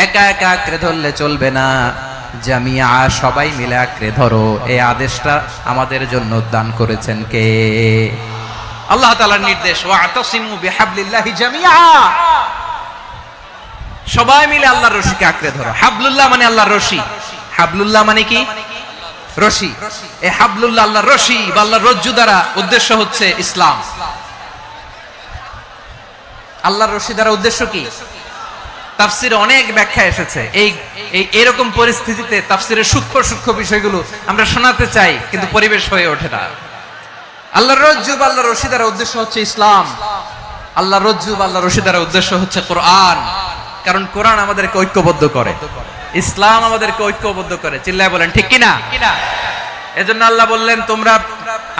একা একা আঁকড়ে ধরলে চলবে না, জামিয়া সবাই মিলে আঁকড়ে ধরো। এই আদেশটা আমাদের জন্য দান করেছেন কে? আল্লাহ তাআলার নির্দেশ, ওয়াতাসিমু বিহাবলিল্লাহি জামিয়া, সবাই মিলে আল্লাহর রশিকে আঁকড়ে ধরো। হাবলুল্লাহ মানে আল্লাহর রশি। হাবলুল্লাহ মানে কি? রশি। এই হাবলুল্লাহ আল্লাহর রশি বা আল্লাহর রজ্জু দ্বারা উদ্দেশ্য হচ্ছে ইসলাম। আল্লাহর রশি দ্বারা উদ্দেশ্য কি? তাফসিরে অনেক ব্যাখ্যা এসেছে। এই এরকম পরিস্থিতিতে তাফসিরের সূক্ষ্ম সূক্ষ্ম বিষয়গুলো আমরা শোনাতে চাই, কিন্তু পরিবেশ হয়ে ওঠে না। আল্লাহর রজ্জু বা আল্লাহর রশি দ্বারা উদ্দেশ্য হচ্ছে ইসলাম। আল্লাহর রজ্জু বা আল্লাহর রশি দ্বারা উদ্দেশ্য হচ্ছে কোরআন। কারণ কোরআন আমাদেরকে ঐক্যবদ্ধ করে, ইসলাম আমাদেরকে ঐক্যবদ্ধ করে। চিল্লায় বলেন ঠিক কিনা? এজন্য আল্লাহ বললেন, তোমরা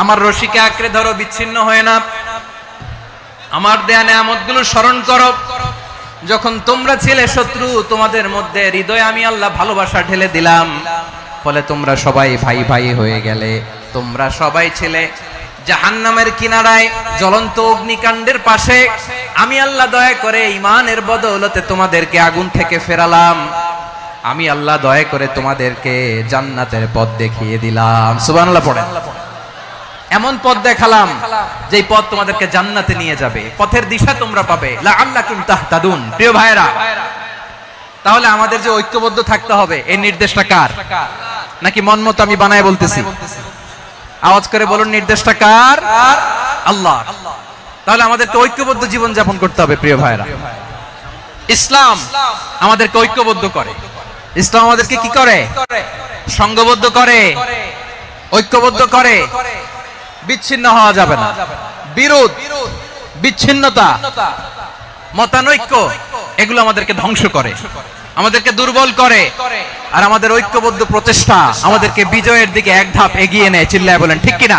আমার রশিকে আঁকড়ে ধরো, বিচ্ছিন্ন হয়ে না। আমার দেয়া নেয়ামতগুলো স্মরণ করো। যখন তোমরা ছিলে শত্রু, তোমাদের মধ্যে হৃদয়ে আমি আল্লাহ ভালোবাসা ঢেলে দিলাম, ফলে তোমরা সবাই ভাই ভাই হয়ে গেলে। তোমরা সবাই ছিলে জাহান্নামের কিনারায়, জ্বলন্ত অগ্নিকাণ্ডের পাশে। আমি আল্লাহ দয়া করে ঈমানের বদৌলতে তোমাদেরকে আগুন থেকে ফেরালাম। আমি আল্লাহ দয়া করে তোমাদেরকে জান্নাতের পথ দেখিয়ে দিলাম। সুবহানাল্লাহ পড়েন। এমন পথ দেখালাম যেই পথ তোমাদেরকে জান্নাতে নিয়ে যাবে, পথের দিশা তোমরা পাবে। লাআল্লাকুম তাহতাদুন। প্রিয় ভাইরা, তাহলে আমাদের যে ঐক্যবদ্ধ থাকতে হবে, এই নির্দেশটা কার? নাকি মন মতো আমি বানায় বলতেছি? আওয়াজ করে বলুন, নির্দেশটা কার? আল্লাহ। তাহলে আমাদেরকে ঐক্যবদ্ধ জীবন যাপন করতে হবে। প্রিয় ভাইরা, ইসলাম আমাদেরকে ঐক্যবদ্ধ করে। ইসলাম আমাদেরকে কি করে? সংঘবদ্ধ করে, ঐক্যবদ্ধ করে। বিচ্ছিন্ন হওয়া যাবে না। বিরোধ, বিচ্ছিন্নতা, মতানৈক্য, এগুলো আমাদেরকে ধ্বংস করে, আমাদেরকে দুর্বল করে। আর আমাদের ঐক্যবদ্ধ প্রচেষ্টা আমাদেরকে বিজয়ের দিকে এক ধাপ এগিয়ে নেয়। চিল্লায় বলেন ঠিক কিনা?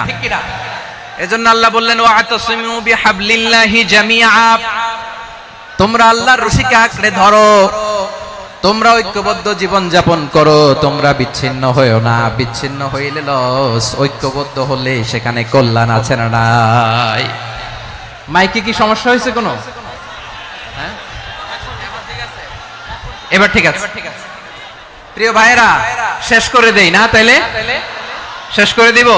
এজন্য আল্লাহ বললেন, ওয়াতাসিমু বিহাবলিল্লাহি জামিআ, তোমরা আল্লাহর রশিকে আঁকড়ে ধরো, তোমরা ঐক্যবদ্ধ জীবন যাপন করো, তোমরা বিচ্ছিন্ন হইও না। বিচ্ছিন্ন হইলে লস, ঐক্যবদ্ধ হলে সেখানে কল্যাণ আছে না নাই? মাইকে কি সমস্যা হয়েছে কোনো? হ্যাঁ, এবার ঠিক আছে। প্রিয় ভাইরা, শেষ করে দেই না? তাইলে শেষ করে দিব।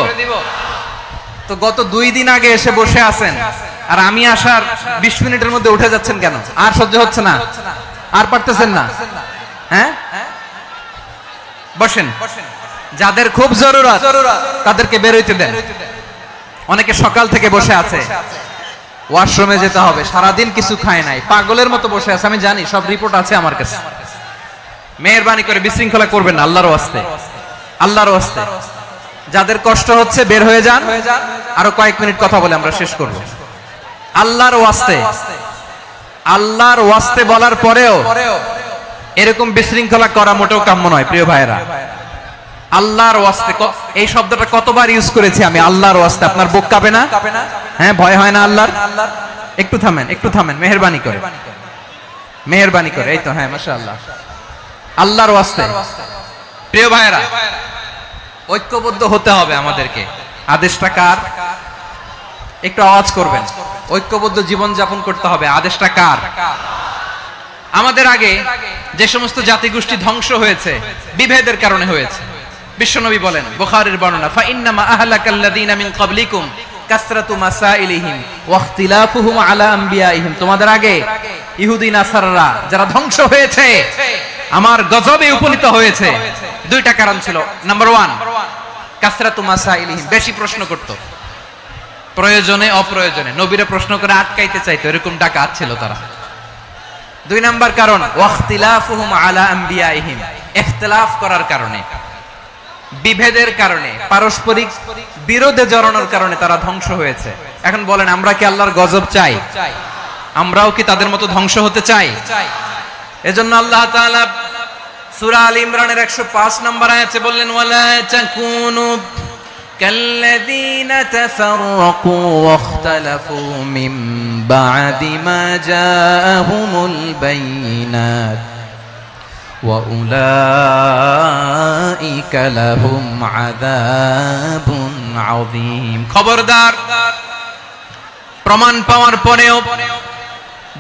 তো গত 2 দিন আগে এসে বসে আছেন, আর আমি আসার 20 মিনিটের মধ্যে উঠে যাচ্ছেন কেন? আর সহ্য হচ্ছে না? আর পারতেছেন না? হ্যাঁ, বসেন। যাদের খুব জরুরত তাদেরকে বের হইতে দেন। অনেকে সকাল থেকে বসে আছে, ওয়াশরুমে যেতে হবে, সারাদিন কিছু খায় নাই, পাগলের মতো বসে আছে। আমি জানি, সব রিপোর্ট আছে আমার কাছে। মেহেরবানি করে বিশৃঙ্খলা করবেন না, আল্লাহর ওয়াস্তে, আল্লাহর ওয়াস্তে। যাদের কষ্ট হচ্ছে বের হয়ে যান। আরো কয়েক মিনিট কথা বলে আমরা শেষ করব। আল্লাহর ওয়াস্তে, আল্লাহর ওয়াস্তে বলার পরেও এরকম বিশৃঙ্খলা করা মোটেও কাম্য নয়। প্রিয় ভাইরা, আল্লাহর ওয়াস্তে, এই শব্দটা কতবার ইউজ করেছি আমি, আল্লাহর ওয়াস্তে। আপনার বুক কাঁপে না? হ্যাঁ, ভয় হয় না আল্লাহর? একটু থামেন, একটু থামেন, মেহেরবানি করে, মেহেরবানি করে। এই তো, হ্যাঁ, মাশাআল্লাহ। আল্লাহর ওয়াস্তে। প্রিয় ভাইরা, ঐক্যবদ্ধ হতে হবে আমাদেরকে। আদেশটা কার? একটু আওয়াজ করবেন। ঐক্যবদ্ধ জীবন যাপন করতে হবে। আদেশটা কার? আমাদের আগে যে সমস্ত জাতিগোষ্ঠী ধ্বংস হয়েছে, বিভেদের কারণে হয়েছে। বিশ্বনবী বলেন, বুখারীর বর্ণনা, ফা ইন্নামা আহলাকাল্লাযীনা মিন ক্বাবলিকুম কাসরাতু মাসাইলিহিম ওয়া ইখতিলাফুহুম আলা আমবিয়াইহিম। তোমাদের আগে ইহুদি নাসারারা যারা ধ্বংস হয়েছে, আমার গজবে উপনীত হয়েছে, 2টা কারণ ছিল। নাম্বার 1, কাসরাতু মাসাইলিহিম, বেশি প্রশ্ন করত, প্রয়োজনে অপ্রয়োজনে নবীরা প্রশ্ন করে আটকাইতে চাইতো, এরকম ডাকাত ছিল তারা। 2 নাম্বার কারণ, ওয়াখতিলাফুহুম আলা আমবিয়াইহিম, ইখতিলাফ করার কারণে, বিভেদের কারণে, পারস্পরিক বিরোধে জড়ানোর কারণে তারা ধ্বংস হয়েছে। এখন বলেন, আমরা কি আল্লাহর গজব চাই? আমরাও কি তাদের মতো ধ্বংস হতে চাই? এজন্য আল্লাহ তাআলা সূরা আল ইমরানের 105 নম্বর আয়াতে বললেন, ওয়ালা তাকুনু কাল্লাযীনা তাফাররাকু ওয়াখতালাফু মিন বা'দি মা জাআহুমুল বাইয়িনাত ওয়া উলাইকা লাহুম আযাবুন আযীম। খবরদার, প্রমাণ পাওয়ার পরেও,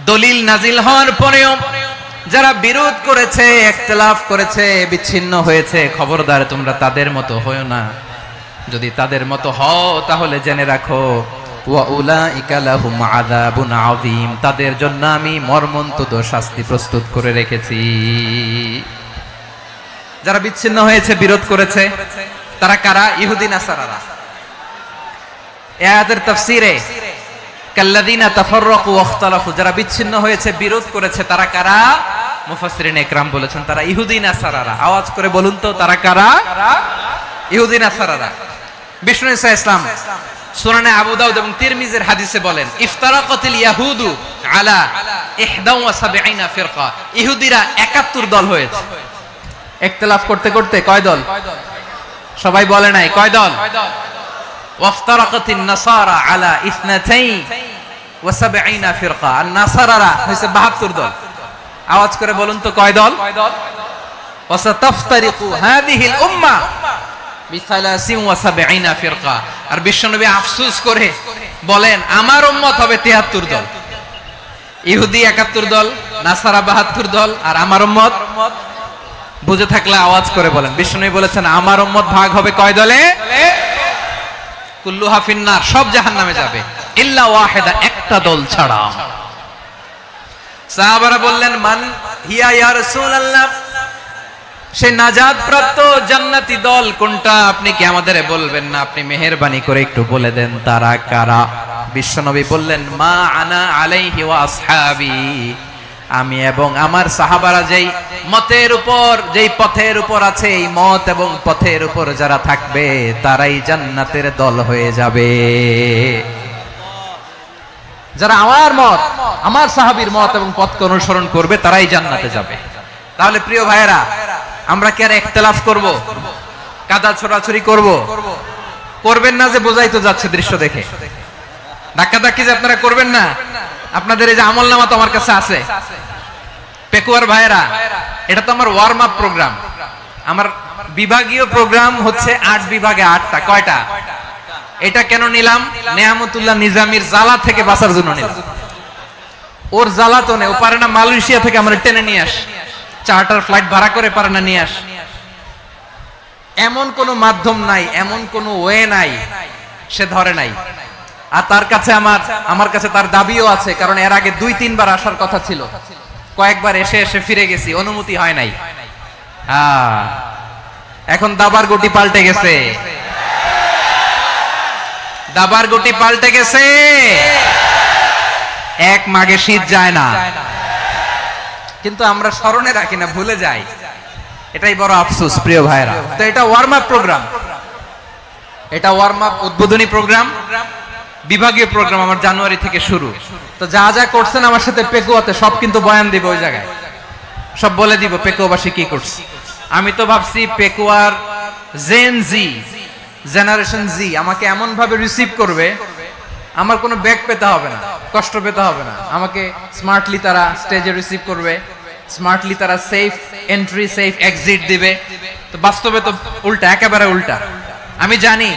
দলিল নাজিল হওয়ার পরেও যারা বিরোধ করেছে, ইখতিলাফ করেছে, বিচ্ছিন্ন হয়েছে, খবরদার তোমরা তাদের মতো হয়ো না। যদি তাদের মতো হও তাহলে জেনে রাখো ওয়া উলাইকা লাহুম আযাবুন আযীম, তাদের জন্য আমি মর্মন্তুদ শাস্তি প্রস্তুত করে রেখেছি। যারা বিচ্ছিন্ন হয়েছে, বিরোধ করেছে, তারা কারা? ইহুদি নাসারারা। এই আয়াতের তাফসীরে কাল্লাযীনা তাফাররাকু ওয়া ইখতালাফু, যারা বিচ্ছিন্ন হয়েছে, বিরোধ করেছে, তারা কারা? মুফাসসিরিন ইকরাম বলেছেন তারা ইহুদি নাসারারা। আওয়াজ করে বলুন তো তারা কারা? ইহুদি নাসারারা। বিষ্ণু ঈসা ইসলাম সুনানে আবু দাউদ এবং তিরমিজির হাদিসে বলেন ইফতারাকাতিল ইয়াহুদু আলা 71 ফিরকা, ইহুদিরা 71 দল হয়েছে। ইখতিলাফ করতে করতে কয় দল? সবাই বলে নাই কয় দল? ওয়াফতারাকাতিন নাসারা আলা 72 ফিরকা, আর নাসারারা হইছে 72 দল। আওয়াজ করে বলুন তো কয় দল? ওয়াসাতাফতারিকু হাদিহিল উম্মাহ বি73 ফিরকা। আর বিশ্বনবী আফসোস করে বলেন আমার উম্মত হবে 73 দল। ইহুদি 71 দল, নাসারা 72 দল, আর আমার উম্মত বুঝে থাকলে আওয়াজ করে বলেন। বিশ্বনবী বলেছেন আমার উম্মত ভাগ হবে কয় দলে? কুল্লুহা ফিন্নার, সব জাহান্নামে যাবে, ইল্লা ওয়াহিদা, একটা দল ছাড়া। সাহাবারা বললেন মান হিয়া ইয়া রাসূলুল্লাহ, সেই নাজাত প্রাপ্ত জান্নাতি দল কোনটা? আপনি কি আমাদের বলবেন না? আপনি মেহেরবানি করে একটু বলে দেন তারা কারা? বিশ্বনবী বললেন মা আনা আলাইহি ওয়া আসহাবি, আমি এবং আমার সাহাবারা যেই মতের উপর, যেই পথের উপর আছে, এই মত এবং পথের উপর যারা থাকবে তারাই জান্নাতের দল হয়ে যাবে। যারা আমার মত, আমার সাহাবীর মত এবং পথকে অনুসরণ করবে তারাই জান্নাতে যাবে। তাহলে প্রিয় ভাইয়েরা, আমরা কি আর ইখতিলাফ করব? কাদা ছোড়াছুরি করব? করবেন না যে বোঝাই তো যাচ্ছে দৃশ্য দেখে। ধাক্কাধাক্কি যে আপনারা করবেন না। আপনাদের এই যে আমলনামা তো আমার কাছে আছে। পেকুয়ার ভাইয়েরা, এটা তো আমার ওয়ার্ম আপ প্রোগ্রাম। আমার বিভাগীয় প্রোগ্রাম হচ্ছে 8 বিভাগে 8টা। কয়টা? এটা কেন নিলাম? নেয়ামতুল্লাহ নিজামীর জ্বালা থেকে বাঁচার জন্য নিলাম। ওর জ্বালাতনে ও পারে না মালয়েশিয়া থেকে আমরা টেনে নিয়ে আস, চার্টার ফ্লাইট ভাড়া করে পারে না নিয়ে আস। এমন কোন মাধ্যম নাই, এমন কোন ওয়ে নাই, সে ধরে নাই। আর তার কাছে আমার কাছে তার দাবিও আছে, কারণ এর আগে 2-3 বার আসার কথা ছিল। কয়েকবার এসে এসে ফিরে গেছি, অনুমতি হয় নাই। এখন দাবার গুটি পাল্টে গেছে, দাবার গুটি পাল্টে গেছে। এক মাঘে শীত যায় না, কিন্তু আমরা স্মরণে রাখি না, ভুলে যাই। এটাই বড় আফসোস প্রিয় ভাইরা। তো এটা ওয়ার্ম আপ প্রোগ্রাম, এটা ওয়ার্ম আপ উদ্বোধনী প্রোগ্রাম, বিভাগীয় প্রোগ্রাম আমার জানুয়ারি থেকে শুরু। তো যা যা করছেন আমার সাথে পেকুয়াতে সব কিন্তু বয়ান দিব, ওই জায়গায় সব বলে দিব পেকুয়াবাসী কি করছে। আমি তো ভাবছি পেকুয়ার জেন জি, জেনারেশন জি আমাকে এমন ভাবে রিসিভ করবে, আমার কোনো ব্যাক পেতে হবে না, কষ্ট পেতে হবে না। আমাকে স্মার্টলি তারা স্টেজে রিসিভ করবে, স্মার্টলি তারা সেফ এন্ট্রি, সেফ এক্সিট দিবে। তো বাস্তবে তো উল্টা, একেবারে উল্টা। আমি জানি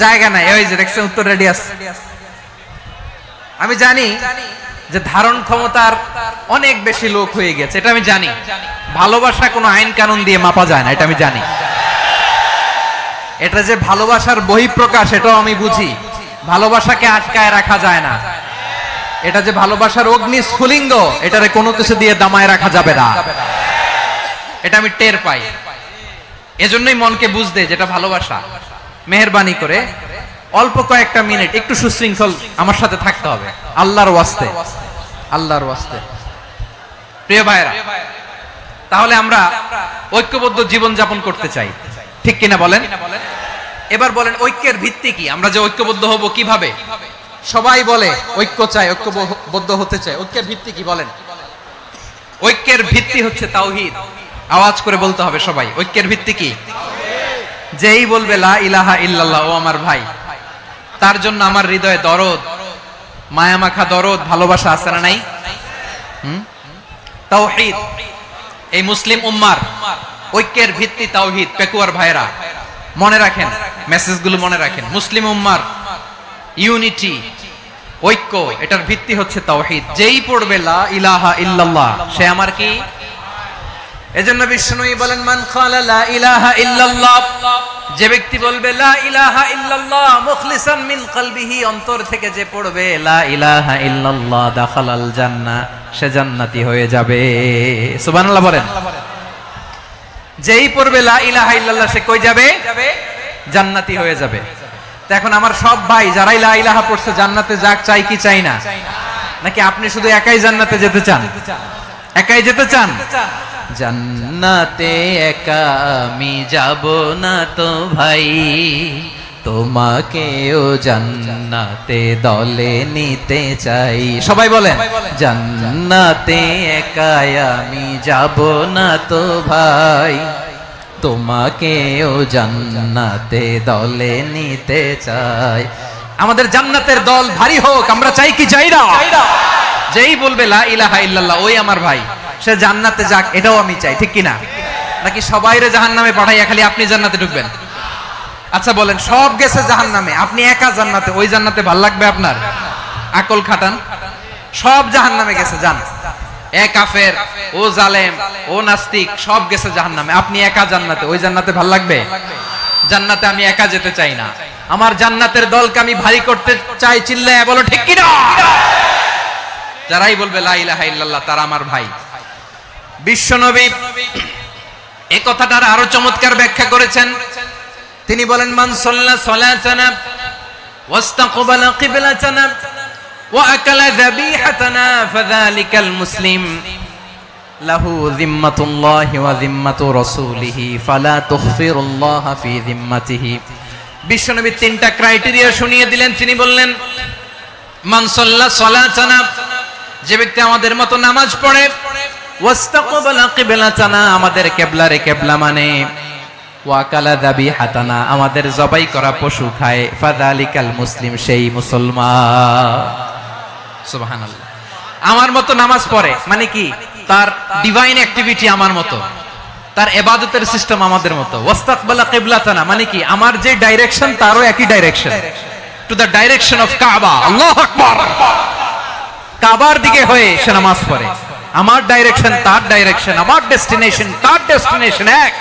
জায়গা নাই, ওই যে দেখছেন উত্তর রেডি আছে। আমি জানি যে ধারণ ক্ষমতার অনেক বেশি লোক হয়ে গেছে, এটা আমি জানি। ভালোবাসা কোনো আইন কানুন দিয়ে মাপা যায় না, এটা আমি জানি। এটা যে ভালোবাসার বহিঃপ্রকাশ, এটাও আমি বুঝি। ভালোবাসাকে আটকায় রাখা যায় না। এটা যে ভালোবাসার অগ্নি স্ফুলিঙ্গ, এটারে কোনো কিছু দিয়ে দামায় রাখা যাবে না, এটা আমি টের পাই। এজন্যই মনকে বুঝতে যেটা ভালোবাসা। মেহেরবানি করে অল্প কয়েকটা মিনিট একটু সুশৃঙ্খল আমার সাথে থাকতে হবে, আল্লাহর ওয়াস্তে, আল্লাহর ওয়াস্তে। প্রিয় ভাইরা, তাহলে আমরা ঐক্যবদ্ধ জীবন যাপন করতে চাই, ঠিক কিনা বলেন? এবার বলেন ঐক্যের ভিত্তি কি? আমরা যে ঐক্যবদ্ধ হব কিভাবে? সবাই বলে ঐক্য চাই, ঐক্যবদ্ধ হতে চাই। ঐক্যের ভিত্তি কি বলেন? ঐক্যের ভিত্তি হচ্ছে তাওহীদ। আওয়াজ করে বলতে হবে সবাই, ঐক্যের ভিত্তি কি? যেই বলবে লা ইলাহা ইল্লাল্লাহ, ও আমার ভাই, তার জন্য আমার হৃদয়ে দরদ, মায়ামাখা দরদ, ভালোবাসা আছে না নাই? তাওহীদ। এই মুসলিম উম্মার ঐক্যের ভিত্তি তাওহীদ। পেকুয়ার ভাইরা মনে রাখেন, মেসেজগুলো মনে রাখেন। মুসলিম উম্মার ইউনিটি, ঐক্য, এটার ভিত্তি হচ্ছে তাওহীদ। যেই পড়বে লা ইলাহা ইল্লাল্লাহ সে আমার কি? এজন্য বিষ্ণুই বলেন মান ক্বালা লা ইলাহা ইল্লাল্লাহ, যে ব্যক্তি বলবে লা ইলাহা ইল্লাল্লাহ মুখলিসান মিন কলবিহি, অন্তর থেকে যে পড়বে লা ইলাহা ইল্লাল্লাহ দাখালাল জান্নাহ, সে জান্নাতি হয়ে যাবে। সুবহানাল্লাহ বলেন। যেই পড়বে লা ইলাহা ইল্লাল্লাহ সে কই যাবে? জান্নাতি হয়ে যাবে। তো এখন আমার সব ভাই যারাই লা ইলাহা পড়ছে জান্নাতে যাক, চাই কি চাই না? নাকি আপনি শুধু একাই জান্নাতে যেতে চান? একাই যেতে চান? জান্নাতে একা আমি যাব না তো ভাই, তোমাকেও জান্নাতে দলে নিতে চাই। সবাই বলেন জান্নাতে একা আমি যাব না তো ভাই, তোমাকেও জান্নাতে দলে নিতে চাই। আমাদের জান্নাতের দল ভারী হোক, আমরা চাই কি চাই না? যেই বলবে লা ইলাহা ইল্লাল্লাহ ওই আমার ভাই, সে জান্নাতে যাক, এটাও আমি চাই, ঠিক কি না? নাকি সবাইরে জাহান্নামে পাঠাইয়া খালি আপনি জান্নাতে ঢুকবেন? আচ্ছা বলেন, সব গেছে জাহান্নামে, আপনি একা জান্নাতে, ওই জান্নাতে ভাল লাগবে আপনার? আকল খাটান। সব জাহান্নামে গেছে, যান। এ কাফের, ও জালেম, ও নাস্তিক, সব গেছে জাহান্নামে, আপনি একা জান্নাতে, ওই জান্নাতে ভাল লাগবে? জান্নাতে আমি একা যেতে চাই না, আমার জান্নাতের দলকে আমি ভারী করতে চাই। চিল্লায় বলো ঠিক কি না? যারাই বলবে লা ইলাহা ইল্লাল্লাহ তারা আমার ভাই। বিশ্বনবী এই কথাটার আরো চমৎকার ব্যাখ্যা করেছেন। তিনি বলেন মান সাল্লা সালাতানা ওয়াস্তাকবালা কিবলাতানা ওয়া আকালা যাবিহাতানা ফাযালিকাল মুসলিম লাহু যিম্মাতুল্লাহি ওয়া যিম্মাতু রাসূলিহি ফালা তুখফিরুল্লাহা ফি যিম্মাতিহি। বিশ্বনবী তিনটা ক্রাইটেরিয়া শুনিয়ে দিলেন। তিনি বললেন মান সাল্লা সালাতানা, যে ব্যক্তি আমাদের মতো নামাজ পড়ে, ওয়াস্তাকবালা কিবলাতানা, আমাদের কিবলারে কিবলা মানে, ওয়া কালা যাবিহাতানা, আমাদের জবাই করা পশু খায়, ফাযালিকাল মুসলিম, সেই মুসলমান। সুবহানাল্লাহ। আমার মতো নামাজ পড়ে মানে কি? তার ডিভাইন অ্যাক্টিভিটি আমার মতো, তার ইবাদতের সিস্টেম আমাদের মতো। ওয়াস্তাকবালা কিবলাতানা মানে কি? আমার যে ডাইরেকশন তারও একই direction, to the direction of কাবা। আল্লাহু আকবার। কাবার দিকে হয়ে সে নামাজ পড়ে, আমার ডাইরেকশন তার ডাইরেকশন, আমার ডেস্টিনেশন তার ডেস্টিনেশন এক।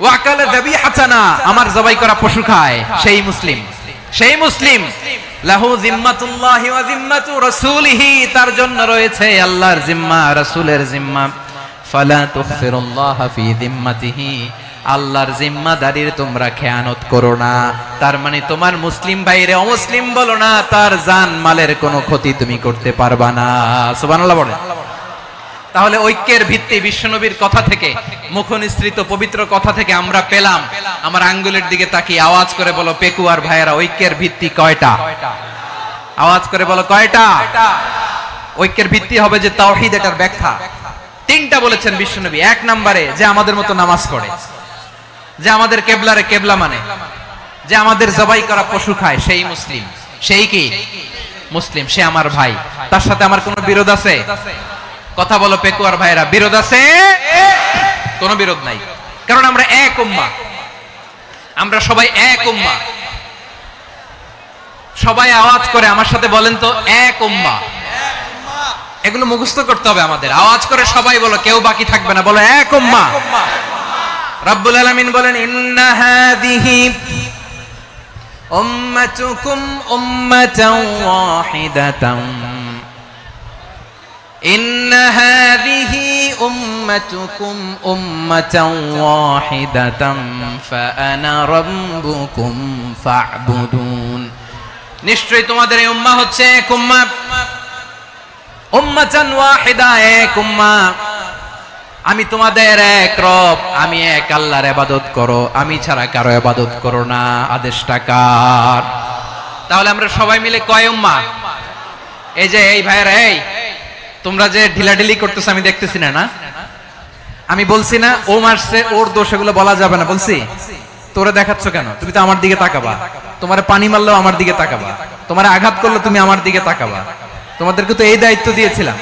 ওয়া আকালা যাবিহাতানা, আমার জবাই করা পশু খায়, সেই মুসলিম। সেই মুসলিম। লাহু যিম্মাতুল্লাহি ওয়া যিম্মাতু রাসূলিহি, তার জন্য রয়েছে আল্লাহর জিম্মা, রাসূলের জিম্মা। ফালা তুখফিরুল্লাহা ফি যিম্মাতিহি, আল্লাহর জিম্মাদারির তোমরা খেয়ানত করো না। তার মানে তোমার মুসলিম ভাইরে অমুসলিম বলো না, তার জান মালের কোনো ক্ষতি তুমি করতে পারবা না। সুবহানাল্লাহ বলেন। তাহলে ঐক্যের ভিত্তি বিশ্বনবীর কথা থেকে, মুখনিসৃত পবিত্র কথা থেকে আমরা পেলাম। আমার আঙ্গুলের দিকে তাকিয়ে আওয়াজ করে বলো পেকুয়ার ভাইয়েরা, ঐক্যের ভিত্তি কয়টা? আওয়াজ করে বলো কয়টা? ঐক্যের ভিত্তি হবে যে তাওহীদ, এটার ব্যাখ্যা তিনটা বলেছেন বিশ্বনবী। এক নম্বরে যে আমাদের মতো নামাজ পড়ে, যে আমাদের কেবলারে কেবলা মানে, যে আমাদের জবাই করা পশু খায়, সেই মুসলিম। সেই কি মুসলিম? সে আমার ভাই। তার সাথে আমার কোনো বিরোধ আছে? কথা বলো পেকুয়ার ভাইরা, বিরোধ আছে? কোনো বিরোধ নাই, কারণ আমরা এক উম্মাহ, আমরা সবাই এক উম্মাহ। সবাই আওয়াজ করে আমার সাথে বলেন তো, এক উম্মাহ। এগুলো মুখস্থ করতে হবে আমাদের। আওয়াজ করে সবাই বলো, কেউ বাকি থাকবে না, বলো এক উম্মাহ। রব্বুল আলামিন বলেন ইন্না হাযিহি উম্মাতুকুম উম্মাতান ওয়াহিদাতান, ইন্না হাযিহি উম্মাতুকুম উম্মাতান ওয়াহিদাতান ফাআনা রাব্বুকুম ফা'বুদুন। নিশ্চয়ই তোমাদের এই উম্মাহ হচ্ছে এক উম্মাহ, উম্মাতান ওয়াহিদা, এক উম্মাহ। আমি তোমাদের এক রব, আমি এক আল্লাহর ইবাদত করো, আমি ছাড়া কারো ইবাদত করো না। আদেশটা কার? তাহলে আমরা সবাই মিলে কয় উম্মাহ? এই যে এই ভাইরা, এই তোমরা যে ঢিলাঢিলি করতেছ আমি দেখতেছি না, না আমি বলছি না ও মারছে ওর দোষ, এগুলো বলা যাবে না। বলছি তোরে দেখাচ্ছ কেন? তুমি তো আমার দিকে তাকাবা। তোমারে পানি মারলেও আমার দিকে তাকাবা, তোমারে আঘাত করলে তুমি আমার দিকে তাকাবা। তোমাদেরকে তো এই দায়িত্ব দিয়েছিলাম।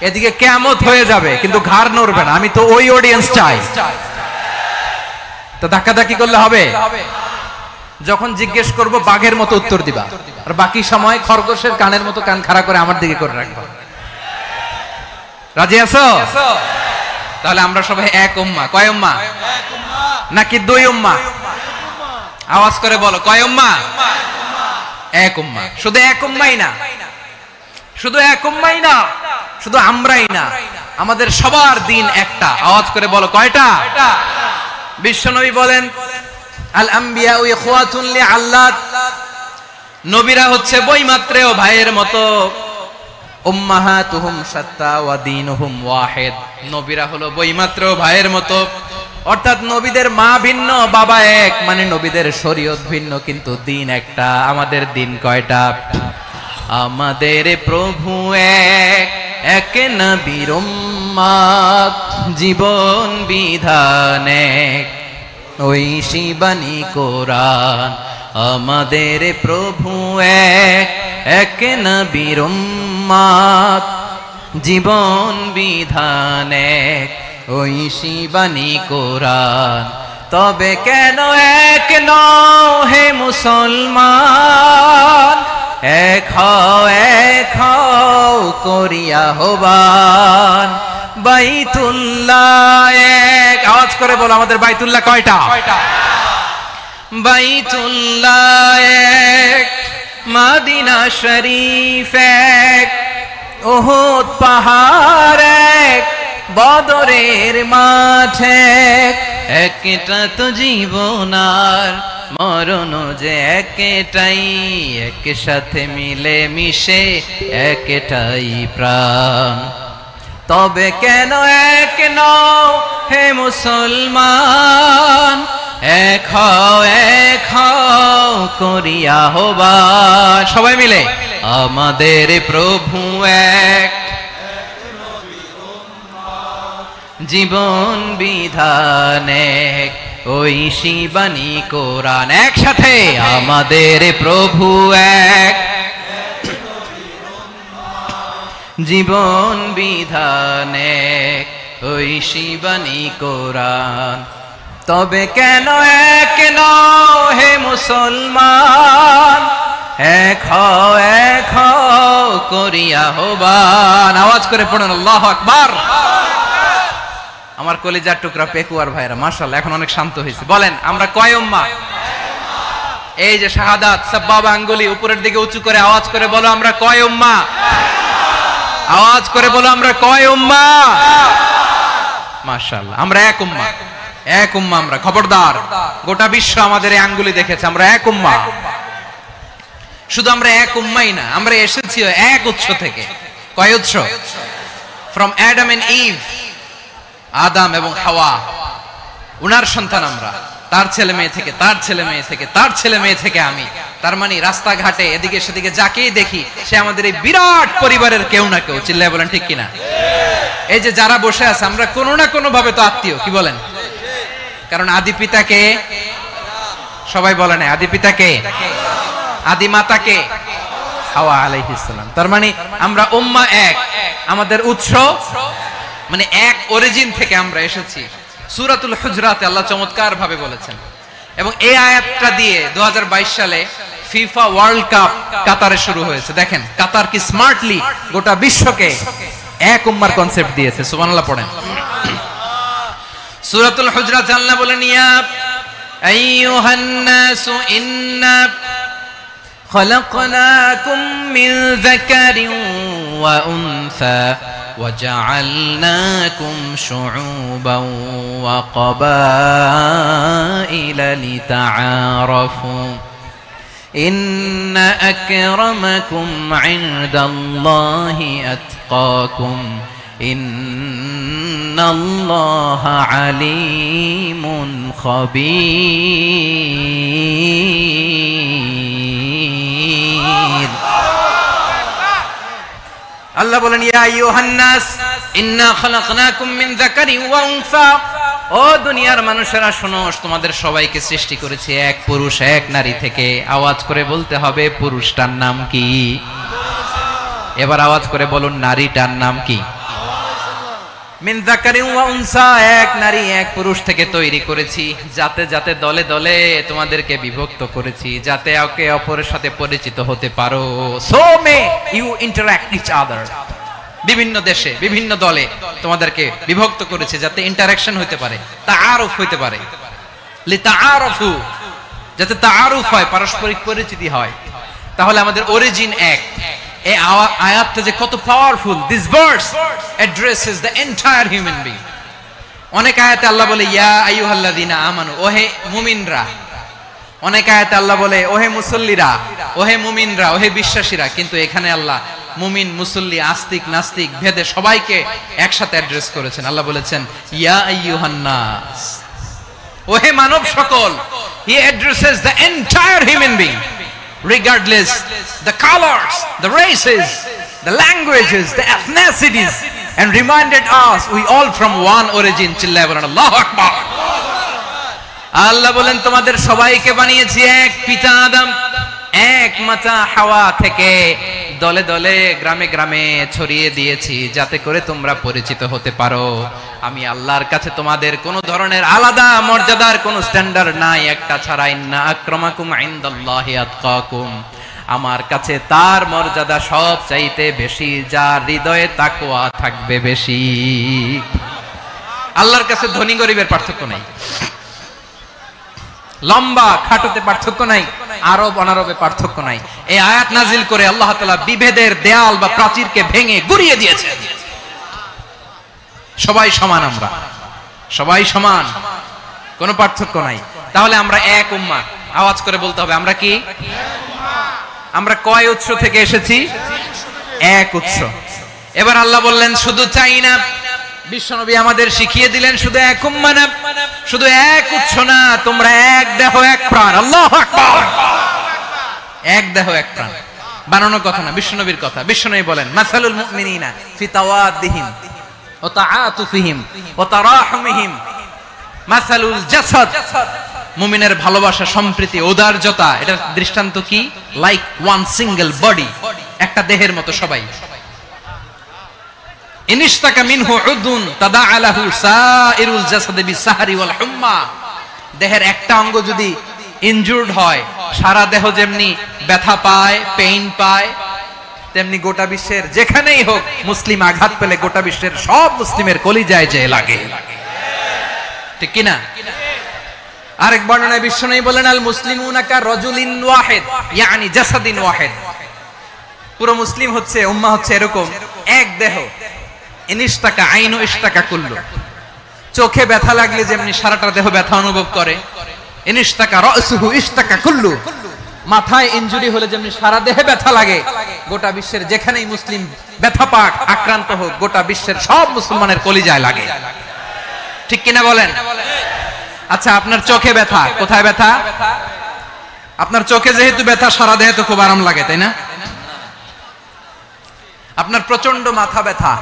এদিকে কিয়ামত হয়ে যাবে কিন্তু ঘাড় নড়বে না, আমি তো ওই অডিয়েন্স চাই। তো ধাক্কাধাক্কি করলে হবে? যখন জিজ্ঞেস করব বাঘের মতো উত্তর দিবা, আর বাকি সময় খরগোশের কানের মতো কান খাড়া করে আমার দিকে করে রাখবা। রাজি আছো? তাহলে আমরা সবাই এক উম্মাহ। কয় উম্মাহ? নাকি দুই উম্মাহ? আওয়াজ করে বলো, কয় উম্মাহ? এক উম্মাহ। শুধু এক উম্মাহই না, শুধু এক উম্মাহই না, শুধু আমরাই না, আমাদের সবার দিন একটা। আওয়াজ করে বলো, কয়টা? বিশ্বনবী বলেন, আল আম্বিয়া ইখওয়াতুন লিআল্লাত, নবীরা হচ্ছে বৈমাত্রেয় ভাইয়ের মতো। উম্মাহাতুহুম শাত্তা ওয়া দীনুহুম ওয়াহিদ, নবীরা হলো বৈমাত্রেয় ভাইয়ের মতো। অর্থাৎ নবীদের মা ভিন্ন, বাবা এক, মানে নবীদের শরীয়ত ভিন্ন, কিন্তু দিন একটা। আমাদের দিন কয়টা? আমাদের প্রভু এক, এক নবীর উম্মত, জীবন বিধান এক, ঐশী বাণী কোরআন। আমাদের প্রভু এক, এক নবীর উম্মত, জীবন বিধান এক, ঐশী বাণী কোরআন। তবে কেন এক নও হে মুসলমান, এক হও করিয়া আহ্বান। বাইতুল্লাহ এক, আওয়াজ করে বলো, আমাদের বাইতুল্লাহ কয়টা? বাইতুল্লাহ এক, মদিনা শরীফ এক, উহুদ পাহাড় এক, বদরের মাঠ এক। একটা তো জীবন আর মরণ যে একটাই, একসাথে মিলে মিশে একটাই প্রাণ। তবে কেন এক নও হে মুসলমান, এক হও করিয়া আহ্বান। সবাই মিলে, আমাদের প্রভু এক, জীবন বিধান এক, ঐশী বাণী কোরআন। একসাথে, আমাদের প্রভু এক, জীবন বিধান এক, ঐশী বাণী কোরআন। তবে কেন এক নও হে মুসলমান, এক হও করিয়া আহ্বান। আওয়াজ করে পড়ুন, আল্লাহু আকবার। আমার কলিজার টুকরা পেকুয়ার ভাইরা, মাশাআল্লাহ, এখন অনেক শান্ত হয়েছে। বলেন, আমরা কয় উম্মাহ? এই যে শাহাদাত, সাব্বাবা আঙ্গুলি উপরের দিকে উঁচু করে আওয়াজ করে বলো, আমরা কয় উম্মাহ? আওয়াজ করে বলো, আমরা কয় উম্মাহ? মাশাআল্লাহ, আমরা এক উম্মাহ, এক উম্মাহ আমরা। খবরদার, গোটা বিশ্ব আমাদের এই আঙ্গুলি দেখেছে, আমরা এক উম্মাহ। শুধু আমরা এক উম্মাহই না, আমরা এসেছি এক উৎস থেকে। কয় উৎস? ফ্রম অ্যাডাম এন্ড ইভ, আদম এবং হাওয়া, উনার সন্তান আমরা। তার ছেলে মেয়ে থেকে, তার ছেলে মেয়ে থেকে, তার ছেলে মেয়ে থেকে আমি। তার মানে রাস্তাঘাটে এদিকে সেদিকে যাকেই দেখি, সে আমাদের এই বিরাট পরিবারের কেউ না কেউ। চিল্লায় বলেন ঠিক কিনা? এই যে যারা বসে আছে, আমরা কোনো না কোনো ভাবে তো আত্মীয়। কি বলেন? কারণ আদি পিতাকে সবাই বলে না, আদি পিতাকে, আদি মাতাকে হাওয়া আলাইহিস সালাম। তার মানে আমরা উম্মাহ এক, আমাদের উৎস মানে এক অরিজিন থেকে আমরা এসেছি। সূরাতুল হুজরাতে আল্লাহ চমৎকার ভাবে বলেছেন, এবং এই আয়াতটা দিয়ে 2022 সালে ফিফা ওয়ার্ল্ড কাপ কাতারে শুরু হয়েছে। দেখেন কাতার কি স্মার্টলি গোটা বিশ্বকে এক উম্মার কনসেপ্ট দিয়েছে। সুবহানাল্লাহ পড়েন। সূরাতুল হুজরাত আল্লাহ বলেন, ইয়া আইয়ুহান নাসু ইন্না খলাকনাকুম মিন যাকারিন ওয়া উনসা وجعلناكم شعوبا وقبائل لتعارفوا إن أكرمكم عند الله أتقاكم إن الله عليم خبير। আল্লাহ বলেন, ইয়া আইয়ুহান নাস ইন্না খলাকনাকুম মিন যাকারিন ওয়া উনসা, ও দুনিয়ার মানুষেরা শোনো, তোমাদের সবাইকে সৃষ্টি করেছি এক পুরুষ এক নারী থেকে। আওয়াজ করে বলতে হবে, পুরুষটার নাম কি? এবার আওয়াজ করে বলুন, নারীটার নাম কি? মিন যাকারিন ওয়া উনসা, এক নারী এক পুরুষ থেকে তৈরি করেছি, যাতে যাতে দলে দলে তোমাদেরকে বিভক্ত করেছি, যাতে একে অপরের সাথে পরিচিত হতে পারো। So may you interact each other. বিভিন্ন দেশে বিভিন্ন দলে তোমাদেরকে বিভক্ত করেছে যাতে ইন্টারঅ্যাকশন হতে পারে, তাআরুফ হতে পারে। লিতাআরফু, যাতে তাআরুফ হয়, পারস্পরিক পরিচিতি হয়। তাহলে আমাদের অরিজিন এক। এই আয়াতটা যে কত powerful. This verse addresses the entire human being. অনেক আয়াতে আল্লাহ বলে ইয়া আইয়ুহাল্লাযীনা আমানু, ওহে মুমিনরা। অনেক আয়াতে আল্লাহ বলে ওহে মুসল্লিরা, ওহে মুমিনরা, ওহে বিশ্বাসীরা। কিন্তু এখানে আল্লাহ মুমিন, মুসল্লি, আস্তিক, নাস্তিক ভেদে সবাইকে একসাথে অ্যাড্রেস করেছেন। আল্লাহ বলেছেন ইয়া আইয়ুহান নাস, ওহে মানব সকল। হি addresses the entire human being, regardless the colors, the races, the languages, the ethnicities, and reminded us we all from one origin. Chilla bolen Allahu Akbar. আল্লাহ বলেন তোমাদের সবাইকে বানিয়েছি এক পিতা আদম, এক মাতা হাওয়া থেকে, দলে দলে গ্রামে গ্রামে ছড়িয়ে দিয়েছি যাতে করে তোমরা পরিচিত হতে পারো। আমি আল্লাহর কাছে তোমাদের কোনো ধরনের আলাদা মর্যাদার কোনো স্ট্যান্ডার্ড নাই একটা ছাড়া। ইন্না আক্রামাকুম ইনদাল্লাহি আতকাকুম, আমার কাছে তার মর্যাদা সব চাইতে বেশি যার হৃদয়ে তাকওয়া থাকবে বেশি। আল্লাহর কাছে ধনী গরিবের পার্থক্য নাই, লম্বা খাটোতে পার্থক্য নাই, আরব অনারবে পার্থক্য নাই। এই আয়াত নাজিল করে আল্লাহ তাআলা বিভেদের দেয়াল বা প্রাচীরকে ভেঙে গুড়িয়ে দিয়েছেন। সবাই সমান, আমরা সবাই সমান, কোনো পার্থক্য নাই। তাহলে আমরা এক উম্মাহ। আওয়াজ করে বলতে হবে আমরা কি? আমরা কয় উৎস থেকে এসেছি? এক উৎস। এবার আল্লাহ বললেন শুধু চাই না, বিশ্বনবী আমাদের শিখিয়ে দিলেন শুধু এক উম্মাহ না, শুধু এক উৎস না, তোমরা এক দেহ এক প্রাণ। আল্লাহু আকবার। এক দেহ এক প্রাণ বানানোর কথা না, বিশ্বনবীর কথা। বিশ্বনবী বলেন মাসালুল মুমিনিনা ফি তাওয়াদ্দিহিম ওয়া তাআতুফিহিম ওয়া তারাহুমিহিম মাসালুল জাসাদ। মুমিনের ভালোবাসা, সম্প্রীতি, ঔদার্যতা, এটার দৃষ্টান্ত কি? লাইক ওয়ান সিঙ্গেল বডি, একটা দেহের মতো সবাই। ইনিশতাকা মিনহু উদুন তাদাআ লাহু সাইরুল জাসাদি বিসাহরি ওয়াল হুম্মা। দেহের একটা অঙ্গ যদি ইনজুরড হয়, সারা দেহ যেমনি ব্যথা পায়, পেইন পায়, তেমনি গোটা বিশ্বের যেখানেই হোক মুসলিম আঘাত পেলে গোটা বিশ্বের সব মুসলিমের কলিজায় যে লাগে, ঠিক কি না? আরেক বর্ণনায় বিশ্বনবী বলেন আল মুসলিমুনা কা রাজুলিন ওয়াহিদ, ইয়ানি জাসাদিন ওয়াহিদ। পুরো মুসলিম হচ্ছে, উম্মাহ হচ্ছে এরকম এক দেহ। ইনিশতাকা আইনু ইশতাকা কুল্লু। চোখে ব্যথা লাগলে যেমনি সারাটা দেহ ব্যথা অনুভব করে, ইনিশতাকা রাসুহু ইশতাকা কুল্লু। মাথায় ইনজুরি হলে যেমনি সারা দেহে ব্যথা লাগে, গোটা বিশ্বের যেখানেই মুসলিম ব্যথা পাক, আক্রান্ত হোক, গোটা বিশ্বের সব মুসলমানের কলিজায় লাগে, ঠিক কিনা বলেন? আচ্ছা, আপনার চোখে ব্যথা, কোথায় ব্যথা? আপনার চোখে যেহেতু ব্যথা, সারা দেহে তো খুব আরাম লাগে, তাই না? আপনার প্রচন্ড মাথা ব্যথা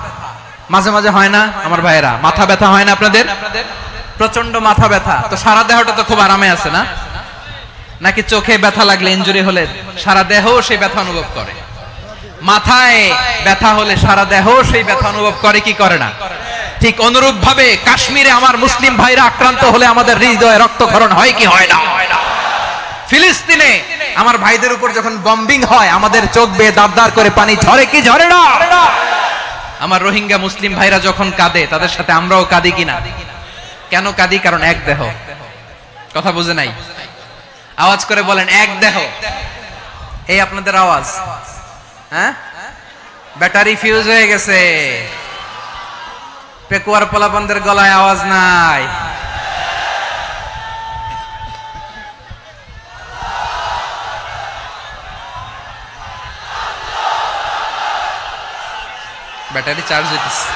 মাঝে মাঝে হয় না আমার ভাইয়েরা? মাথা ব্যথা হয় না আপনাদের? প্রচন্ড মাথা ব্যথা, তো সারা দেহটা তো খুব আরামে আছে না? নাকি চোখে ব্যথা লাগলে, ইনজুরি হলে সারা দেহ সেই ব্যথা অনুভব করে? মাথায় ব্যথা হলে সারা দেহ সেই ব্যথা অনুভব করে কি করে না? ঠিক অনুরূপ ভাবে কাশ্মীরে আমার মুসলিম ভাইরা আক্রান্ত হলে আমাদের হৃদয়ে রক্তক্ষরণ হয় কি হয় না? ফিলিস্তিনে আমার ভাইদের উপর যখন বম্বিং হয়, আমাদের চোখ বেয়ে দাঁড় করে পানি ঝরে কি ঝরে না? আমার রোহিঙ্গা মুসলিম ভাইরা যখন কাঁদে, তাদের সাথে আমরাও কাঁদি কিনা? কেন কাঁদি? কারণ এক দেহ। কথা বুঝে নাই? আওয়াজ করে বলেন এক দেহ। এই আপনাদের আওয়াজ, হ্যাঁ? ব্যাটারি ফিউজ হয়ে গেছে, পেকুয়ার পোলাপানদের গলায় আওয়াজ নাই। ব্যাটারি চার্জ হইতেছে।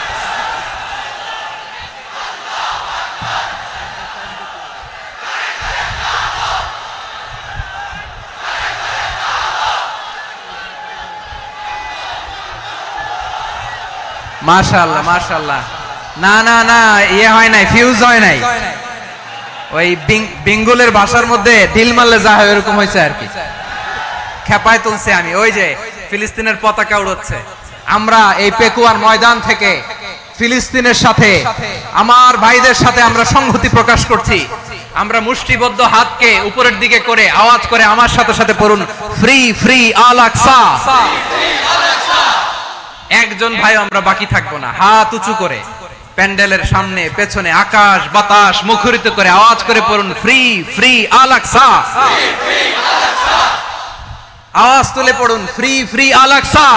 মাশাআল্লাহ মাশাআল্লাহ। না না না, ইয়ে হয় নাই, ফিউজ হয় নাই। ওই বেঙ্গলের ভাষার মধ্যে ঢিল মারলে যা হয় এরকম হয়েছে আর কি। খেপায় তুলছে আমি। ওই যে ফিলিস্তিনের পতাকা উড়ছে, আমরা এই পেকুয়ার ময়দান থেকে ফিলিস্তিনের সাথে, আমার ভাইদের সাথে আমরা সংহতি প্রকাশ করছি। আমরা মুষ্টিবদ্ধ হাতকে উপরের দিকে করে আওয়াজ করে আমার সাথে সাথে পড়ুন, ফ্রি ফ্রি আল আকসা। একজন ভাই আমরা বাকি থাকবো না, হাত উঁচু করে প্যান্ডেলের সামনে পেছনে আকাশ বাতাস মুখরিত করে আওয়াজ করে পড়ুন, ফ্রি ফ্রি আল আকসা। আওয়াজ তুলে পড়ুন, free free Al Aqsa,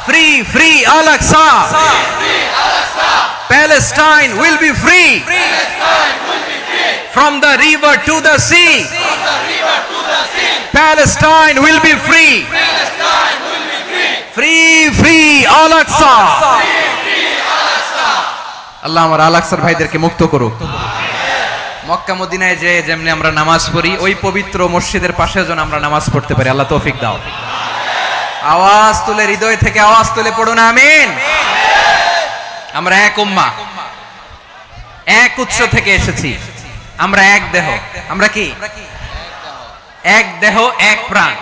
free free Al Aqsa. Palestine will be free from the river to the sea. Palestine will be free. Free free Al Aqsa. আল্লাহ আমার আল আকসার ভাইদেরকে মুক্ত করুক। মক্কা মদিনায় যে যেমনি আমরা নামাজ পড়ি, ওই পবিত্র মসজিদের পাশে যেন আমরা নামাজ পড়তে পারি। আল্লাহ তৌফিক দাও। আওয়াজ তুলে হৃদয় থেকে আওয়াজ তুলে পড়ুন আমিন। আমরা এক উম্মাহ, এক উৎস থেকে এসেছি, আমরা এক দেহ। আমরা কি? এক দেহ এক প্রাণ।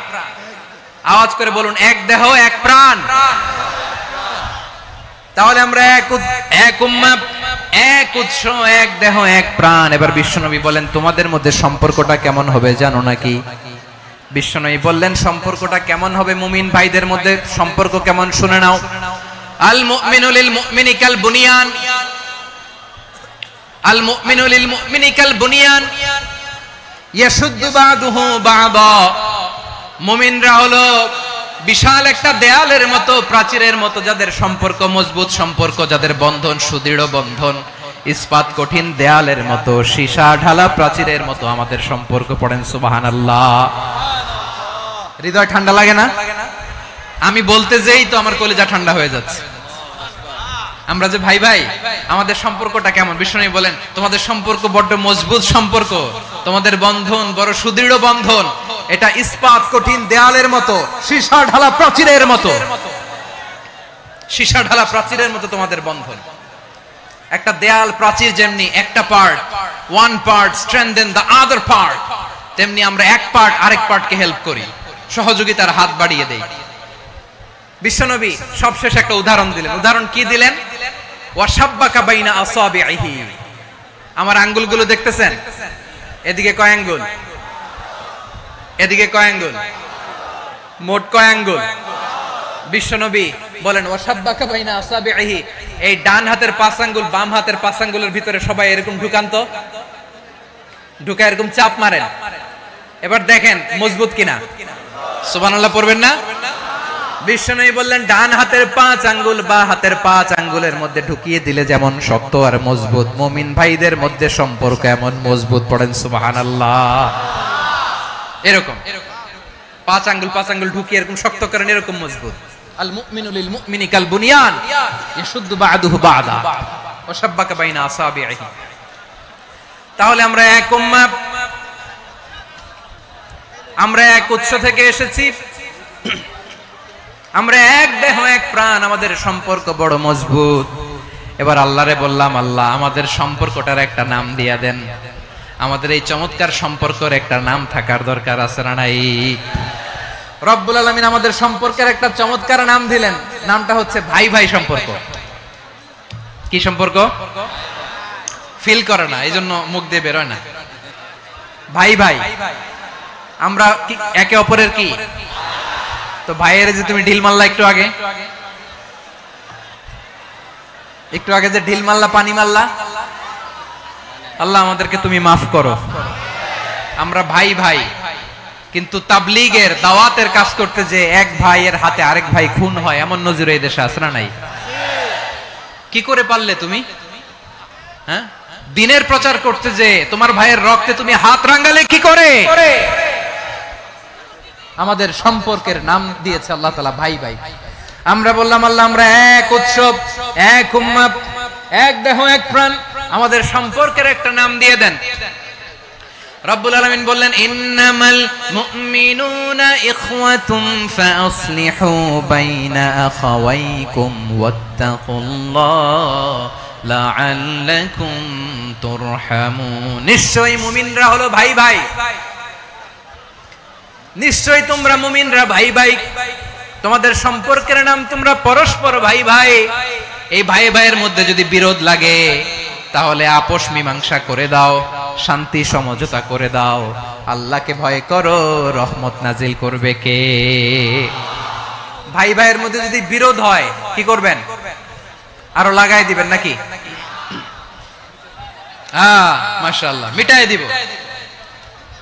আওয়াজ করে বলুন, এক দেহ এক প্রাণ। তাহলে আমরা এক উম্মাহ, এক উৎস, এক দেহ এক প্রাণ। এবার বিশ্বনবী বলেন, তোমাদের মধ্যে সম্পর্কটা কেমন হবে জানো নাকি? বিশ্বনবী বললেন, সম্পর্কটা কেমন হবে মুমিন ভাইদের মধ্যে, সম্পর্ক কেমন শুনে নাও। আল মুমিনু লিল মুমিনি কাল বুনিয়ান, আল মুমিনু লিল মুমিনি কাল বুনিয়ান ইয়াশুদ্দু বাদুহু বাদা। মুমিনরা হলো বিশাল একটা দেয়ালের মতো, প্রাচীরের মতো, যাদের সম্পর্ক মজবুত সম্পর্ক, যাদের বন্ধন সুদৃঢ় বন্ধন, ইস্পাত কঠিন দেয়ালের মতো, সীসা ঢালা প্রাচীরের মতো আমাদের সম্পর্ক। পড়েন সুবহানাল্লাহ। হৃদয় ঠান্ডা লাগে না? আমি বলতে যেই তো আমার কলিজা ঠান্ডা হয়ে যাচ্ছে। আমরা যে ভাই ভাই, আমাদের সম্পর্কটা কেমন? বিষ্ণু বলেন, তোমাদের সম্পর্ক বড্ড মজবুত সম্পর্ক, তোমাদের বন্ধন বড় সুদৃঢ় বন্ধন, এটা ইস্পাত কঠিন দেয়ালের মতো, সীসা ঢালা প্রাচীরের মতো। সীসা ঢালা প্রাচীরের মতো তোমাদের বন্ধন। একটা দেয়াল প্রাচীর যেমনি একটা part, one part strengthen the other part, তেমনি আমরা এক পার্ট আরেক পার্টকে হেল্প করি, সহযোগিতার হাত বাড়িয়ে দেই। বিশ্বনবী সবশেষ একটা উদাহরণ দিলেন। উদাহরণ কি দিলেন? ওয়াশাব্বাকা বাইনা আসাবিহি। আমার আঙ্গুলগুলো দেখতেছেন? এদিকে কয় আঙ্গুল, এদিকে কয় আঙ্গুল, মোট কয় আঙ্গুল? বিশ্বনবী বলেন, ওয়াশাব্বাকা বাইনা আসাবিহি। এই ডান হাতের 5 আঙ্গুল বাম হাতের 5 আঙ্গুলের ভিতরে সবাই এরকম ঢুকান্ত, ঢুকা এরকম চাপ মারেন। এবার দেখেন মজবুত কিনা। সুবহানাল্লাহ পড়বেন না? বিশ্বনবী বললেন, ডান হাতের 5 আঙ্গুল বা হাতের 5 আঙ্গুলের মধ্যে ঢুকিয়ে দিলে যেমন শক্ত আর মজবুত, মুমিন ভাইদের মধ্যে সম্পর্ক এমন মজবুত। পড়েন সুবহানাল্লাহ। এরকম 5 আঙ্গুল ঢুকিয়ে এরকম শক্ত করেন, এরকম মজবুত। আল মুমিনু লিল মুমিনি কাল বুনিয়ান ইয়াশুদ্দু বা'দুহু বা'দা ওয়া শাব্বাকা বাইনা আসাবিহি। তাহলে আমরা এক উম্মাহ, আমরা এক উৎস থেকে এসেছি, আমরা এক দেহ এক প্রাণ, আমাদের সম্পর্ক বড় মজবুত। এবার আল্লাহরে বললাম, আল্লাহ আমাদের সম্পর্কটার একটা নাম দিয়া দেন। আমাদের এই চমৎকার সম্পর্কের একটা নাম থাকার দরকার আছে না নাই? রব্বুল আলামিন আমাদের সম্পর্কের একটা চমৎকার নাম দিলেন। নামটা হচ্ছে ভাই ভাই সম্পর্ক। কি সম্পর্ক? ফিল করে না, এই জন্য মুখ দিয়ে বেরোয় না। ভাই ভাই, আমরা একে অপরের কি? তো ভাইয়ের যে তুমি ঢিল মারলা একটু আগে, একটু আগে যে ঢিল মারলা, পানি মারলা, আল্লাহ আমাদেরকে তুমি মাফ করো। আমরা ভাই ভাই, কিন্তু তাবলীগের দাওয়াতের কাজ করতে যে এক ভাইয়ের হাতে আরেক ভাই খুন হয়, এমন নজির এই দেশে আছে না নাই? কি করে পারলে তুমি? হ্যাঁ, দিনের প্রচার করতে যে তোমার ভাইয়ের রক্তে তুমি হাত রাঙ্গালে কি করে? আমাদের সম্পর্কের নাম দিয়েছে আল্লাহ তাআলা ভাই ভাই। আমরা বললাম, আল্লাহ আমরা এক উৎসব, এক উম্মাহ, এক দেহ এক প্রাণ, আমাদের সম্পর্কের একটা নাম দিয়ে দেন। রব্বুল আলামিন বললেন, ইন্নামাল মুমিনুনা ইখওয়াতুম ফাসলিহু বাইনা আখাওয়াইকুম ওয়াত্তাকুল্লাহ লাআল্লাকুম তুরহামুন। নিশ্চয়ই মুমিনরা হলো ভাই ভাই, নিশ্চয়ই তোমরা মুমিনরা ভাই ভাই, তোমাদের সম্পর্কের নাম তোমরা পরস্পর ভাই ভাই। এই ভাই ভাইয়ের মধ্যে যদি বিরোধ লাগে তাহলে আপোষ মীমাংসা করে দাও, শান্তি সমঝোতা করে দাও। আল্লাহকে ভয় করো, রহমত নাজিল করবে কে? ভাই ভাইয়ের মধ্যে যদি বিরোধ হয় কি করবেন? আরো লাগাই দিবেন নাকি? মাশাআল্লাহ, মিটাই দিব।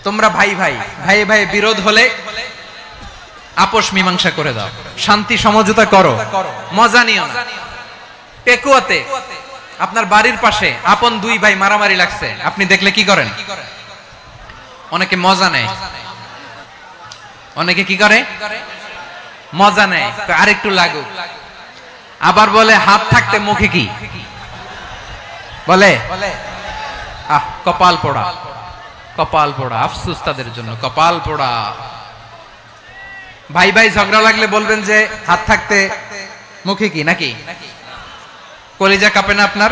তোমরা ভাই ভাই ভাই ভাই বিরোধ হলে আপোষ মীমাংসা করে দাও, শান্তি সমঝোতা করো, মজা নিও না। পেকুয়াতে আপনার বাড়ির পাশে আপন দুই ভাই মারামারি লাগছে, আপনি দেখলে কি করেন? অনেকে মজা নেয়, অনেকে কি করে? মজা নেয়, আরেকটু লাগুক। আবার বলে হাত থাকতে মুখে কি বলে? কপাল পোড়া, কপাল পোড়া। আফসোস তাদের জন্য, কপাল পোড়া। ভাই ভাই ঝগড়া লাগলে বলবেন যে হাত থাকতে মুখে কি, নাকি? কলিজা কাঁপে না আপনার?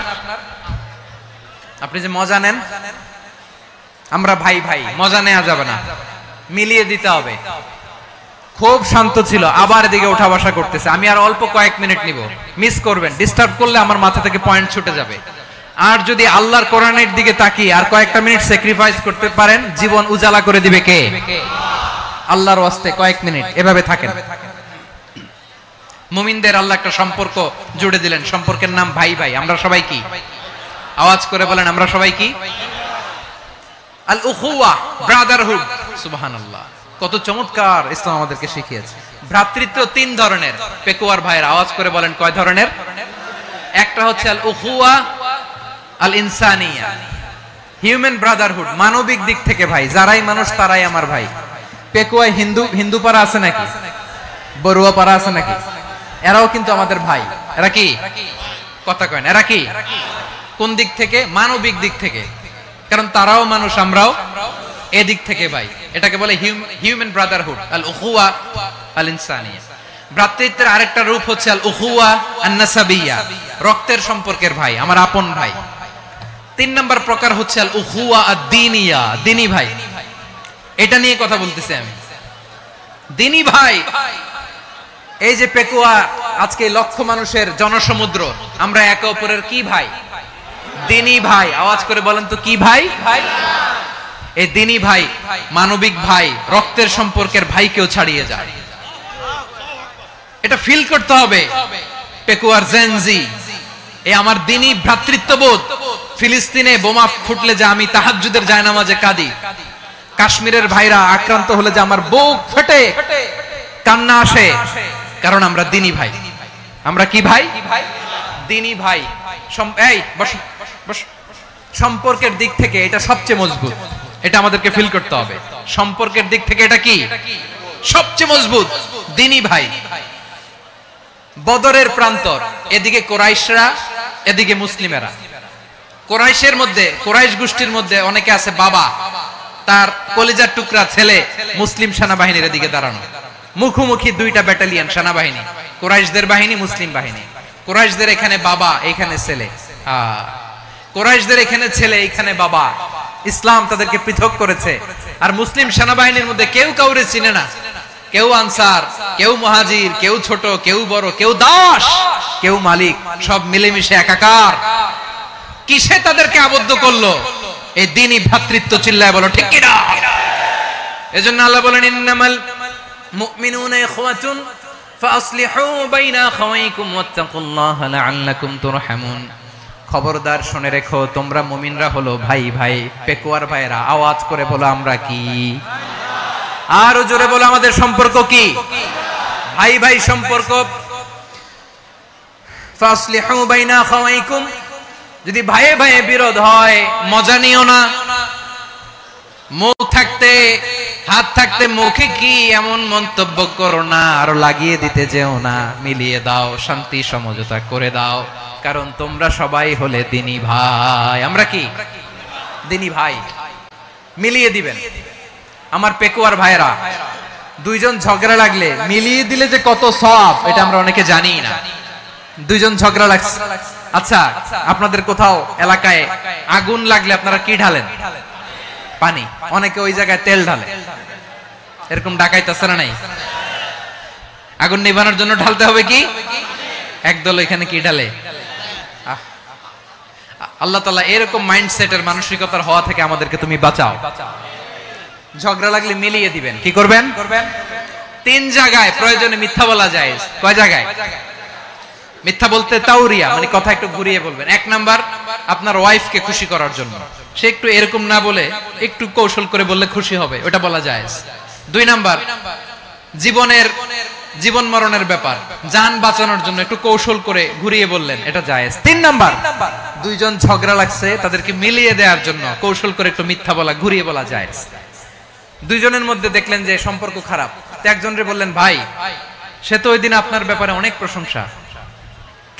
আপনি যে মজা নেন। আমরা ভাই ভাই, মজা নেওয়া যাবে না, মিলিয়ে দিতে হবে। খুব শান্ত ছিল, আবার এদিকে ওঠা বসা করতেছে। আমি আর অল্প কয়েক মিনিট নিব, মিস করবেন। ডিস্টার্ব করলে আমার মাথা থেকে পয়েন্ট ছুটে যাবে। আর যদি আল্লাহর কোরআনের দিকে তাকিয়ে আর কয়েকটা মিনিট স্যাক্রিফাইস করতে পারেন, জীবন উজালা করে দিবে কে? আল্লাহর ওয়াস্তে কয়েক মিনিট এভাবে থাকেন। মুমিনদের আল্লাহ একটা সম্পর্ক জুড়ে দিলেন, সম্পর্কের নাম ভাই ভাই। আমরা সবাই কি? আওয়াজ করে বলেন, আমরা সবাই কি? আল উখুয়া, ব্রাদারহুড। সুবহানাল্লাহ, কত চমৎকার ইসলাম আমাদেরকে শিখিয়েছে। ভ্রাতৃত্ব তিন ধরনের। পেকুয়ার ভাইয়ের আওয়াজ করে বলেন, কয় ধরনের? একটা হচ্ছে আল উখুয়া আল ইনসানিয়া, হিউম্যান ব্রাদারহুড, মানবিক দিক থেকে ভাই। যারাই মানুষ তারাই আমার ভাই। পেকুয়ায় হিন্দু পাড়া আছে নাকি? বড়ুয়া পাড়া আছে নাকি? এরাও কিন্তু আমাদের ভাই। এরা কি? কথা কয় না, এরা কি? কোন দিক থেকে? মানবিক দিক থেকে। কারণ তারাও মানুষ, আমরাও এদিক থেকে ভাই। এটাকে বলে হিউম্যান ব্রাদারহুড, আল উখুয়া আল ইনসানিয়া। ভ্রাতৃত্বের আরেকটা রূপ হচ্ছে আল উখুয়া আন নাসাবিয়া, রক্তের সম্পর্কের ভাই, আমার আপন ভাই। তিন নম্বর প্রকার হচ্ছে আল উখুয়া আদ দীনিয়া, দিনী ভাই। এটা নিয়ে কথা বলতেছি আমি, দিনী ভাই। এই যে পেকুয়া, আজকে লক্ষ মানুষের জনসমুদ্র, আমরা একে অপরের কি ভাই? দিনী ভাই। আওয়াজ করে বলেন তো, কি ভাই? এই দিনী ভাই, মানবিক ভাই, রক্তের সম্পর্কের ভাইকেও ছাড়িয়ে যায়। এটা ফিল করতে হবে। পেকুয়ার জেনজি, এই আমার দিনী ভ্রাতৃত্ববোধ। ফিলিস্তিনে বোমা ফুটলে যে আমি তাহাজ্জুদের জায়নামাজে কাঁদি, কাশ্মীরের ভাইরা আক্রান্ত হলে যে আমার বুক ফেটে কান্না আসে, কারণ আমরা দিনী ভাই। আমরা কি ভাই? দিনী ভাই। এই বস বস। সম্পর্কের দিক থেকে এটা সবচেয়ে মজবুত। এটা আমাদেরকে ফিল করতে হবে। সম্পর্কের দিক থেকে এটা কি? সবচেয়ে মজবুত, দিনী ভাই। বদরের প্রান্তর, এদিকে কোরাইশরা, এদিকে মুসলিমেরা। কোরাইশের মধ্যে, কোরাইশ গোষ্ঠীর মধ্যে অনেকে আছে বাবা, তার কলিজার টুকরা ছেলে মুসলিম সেনাবাহিনীর এদিকে দাঁড়ানো। মুখোমুখি দুইটা ব্যাটালিয়ন সেনাবাহিনী, কোরাইশদের বাহিনী, মুসলিম বাহিনী। কোরাইশদের এখানে বাবা, এখানে ছেলে। কোরাইশদের এখানে ছেলে, এখানে বাবা। ইসলাম তাদেরকে পৃথক করেছে। আর মুসলিম সেনাবাহিনীর মধ্যে কেউ কাউরে চিনে না। কেউ আনসার, কেউ মুহাজির, কেউ ছোট, কেউ বড়, কেউ দাস, কেউ মালিক, সব মিলেমিশে একাকার। কিসে তাদেরকে আবদ্ধ করলো? এই দ্বীনি ভ্রাতৃত্ব। চিল্লায় বলো ঠিক কিনা? এজন্য আল্লাহ বলেন, ইন্নামাল মুমিনুনা ইখওয়াতুন ফাসলিহু বাইনা আখাওয়াইকুম ওয়াত্তাকুল্লাহা লাআল্লাকুম তুরহামুন। খবরদার শুনে রেখো, তোমরা মুমিনরা হলো ভাই ভাই। পেকুয়ার ভাইরা আওয়াজ করে বলো, আমরা কি? আরো জোরে বলো, আমাদের সম্পর্ক কি? ভাই ভাই সম্পর্ক। ফাসলিহু বাইনা আখাওয়াইকুম, যদি ভাইয়ে ভাইয়ে বিরোধ হয় মজা নিও না। মুখ থাকতে, হাত থাকতে মুখে কি এমন মন্তব্য করো না, আরো লাগিয়ে দিতে যেও না। মিলিয়ে দাও, শান্তি সমঝোতা করে দাও, কারণ তোমরা সবাই হলে দিনী ভাই। আমরা কি? দিনী ভাই। মিলিয়ে দিবেন। আমার পেকুয়ার ভাইরা, দুইজন ঝগড়া লাগলে মিলিয়ে দিলে যে কত সওয়াব, এটা আমরা অনেকে জানি না। দুইজন ঝগড়া লাগছে, আচ্ছা আপনাদের কোথাও এলাকায় আগুন লাগলে আপনারা কি ঢালেন? পানি। অনেকে ওই জায়গায় তেল ঢালে। এরকম ডাকাইতেছে না নাই? আগুন নিভানোর জন্য ঢালতে হবে কি? একদল এখানে কি ঢালে? আল্লাহ তাআলা এরকম মাইন্ডসেটের মানসিকতার হওয়া থেকে আমাদেরকে তুমি বাঁচাও। ঝগড়া লাগলে মিলিয়ে দিবেন, কি করবেন? 3 জায়গায় প্রয়োজনে মিথ্যা বলা যায়। কয় জায়গায় মিথ্যা বলতে? তাওরিয়া, মানে কথা একটু ঘুরিয়ে বলবেন। 1 নাম্বার, আপনার ওয়াইফকে খুশি করার জন্য, সে একটু এরকম না বলে একটু কৌশল করে বললে খুশি হবে, ওটা বলা যায়। 2 নাম্বার, জীবন মরণের ব্যাপার, জান বাঁচানোর জন্য একটু কৌশল করে ঘুরিয়ে বললেন, এটা জায়েজ। 3 নাম্বার, দুইজন ঝগড়া লাগছে তাদেরকে মিলিয়ে দেওয়ার জন্য কৌশল করে একটু মিথ্যা বলা, ঘুরিয়ে বলা জায়েজ। দুইজনের মধ্যে দেখলেন যে সম্পর্ক খারাপ, তো একজনরে বললেন, ভাই সে তো ওই দিন আপনার ব্যাপারে অনেক প্রশংসা।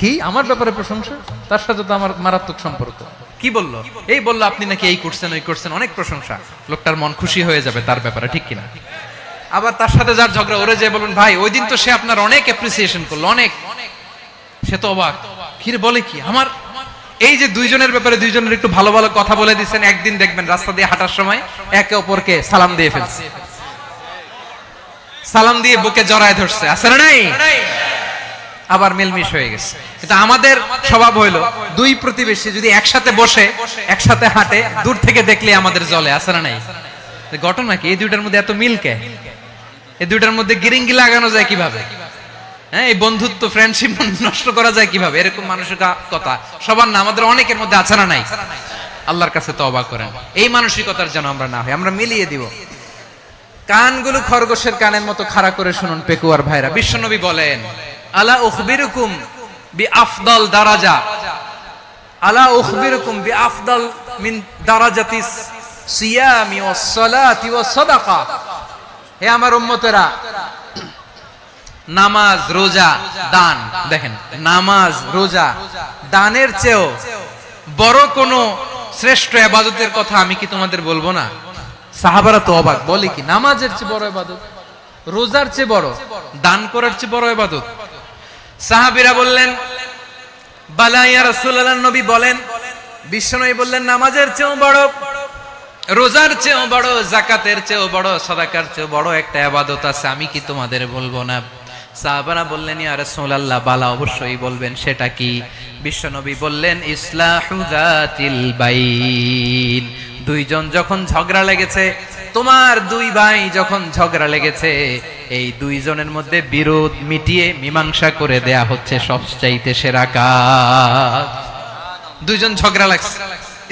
কি আমার ব্যাপারে প্রশংসা? তার সাথে তো আমার মারাত্মক সম্পর্ক। কি বললো? এই বললো আপনি নাকি এই করছেন ওই করছেন, অনেক প্রশংসা। লোকটার মন খুশি হয়ে যাবে তার ব্যাপারে, ঠিক কিনা? আবার তার সাথে যার ঝগড়া, ওরে যে বলুন, ভাই ওই দিন তো সে আপনার অনেক অ্যাপ্রিসিয়েশন করলো, অনেক। সে তো অবাক, কি রে বলে কি? আমার এই যে দুইজনের ব্যাপারে দুইজনের একটু ভালো ভালো কথা বলে দিচ্ছেন, একদিন দেখবেন রাস্তা দিয়ে হাঁটার সময় একে অপরকে সালাম দিয়ে ফেলছে, সালাম দিয়ে বুকে জড়ায় ধরছে, আছে না নাই? আবার মিলমিশ হয়ে গেছে। কিন্তু আমাদের স্বভাব হইলো, দুই প্রতিবেশী যদি একসাথে বসে একসাথে হাঁটে, দূর থেকে দেখলে আমাদের জ্বলে, আছে না নাই? ঘটনা কি? এই দুইটার মধ্যে এত মিল কে? এই দুইটার মধ্যে গিরিঙ্গি লাগানো যায় কিভাবে? হ্যাঁ, এই বন্ধুত্ব ফ্রেন্ডশিপ নষ্ট করা যায় কিভাবে? এরকম মানসিকতা সবার না, আমাদের অনেকের মধ্যে আছে না নাই? আল্লাহর কাছে তওবা করেন, এই মানসিকতার যেন আমরা না হই, আমরা মিলিয়ে দিব। কানগুলো খরগোশের কানের মতো খাড়া করে শুনুন পেকুয়ার ভাইরা। বিশ্বনবী বলেন, আলা উখবিরুকুম বিআফদাল দারাজা, আলা উখবিরুকুম বিআফদাল মিন দারাজাতিস সিয়ামি ওয়াস সালাতি ওয়াস সাদাকা। হে আমার উম্মতেরা, নামাজ, রোজা, দান, দেখেন নামাজ, রোজা, দানের চেয়েও বড় কোন শ্রেষ্ঠ ইবাদতের কথা আমি কি তোমাদের বলবো না? সাহাবারা তো অবাক, বলে কি নামাজের চেয়ে বড় ইবাদত, রোজার চেয়ে বড়, দান করার চেয়ে বড় ইবাদত? সাহাবীরা বললেন, বালা ইয়া রাসূলুল্লাহ, নবী বলেন। বিশ্বনবী বললেন, নামাজের চেয়েও বড়, রোজার চেয়েও বড়, যাকাতের চেয়েও বড়, সাদাকার চেয়েও বড় একটা ইবাদত আছে, আমি কি তোমাদের বলবো না? সাহাবারা বললেন, ইয়া রাসূলুল্লাহ, বালা অবশ্যই বলবেন, সেটা কি? বিশ্বনবী বললেন, ইসলাহু যাতিল বাইন। দুইজন যখন ঝগড়া লেগেছে, তোমার দুই ভাই যখন ঝগড়া লেগেছে, এই দুইজনের মধ্যে বিরোধ মিটিয়ে মীমাংসা করে দেয়া হচ্ছে সবচাইতে সেরা কাজ। দুইজন ঝগড়া লাগছে,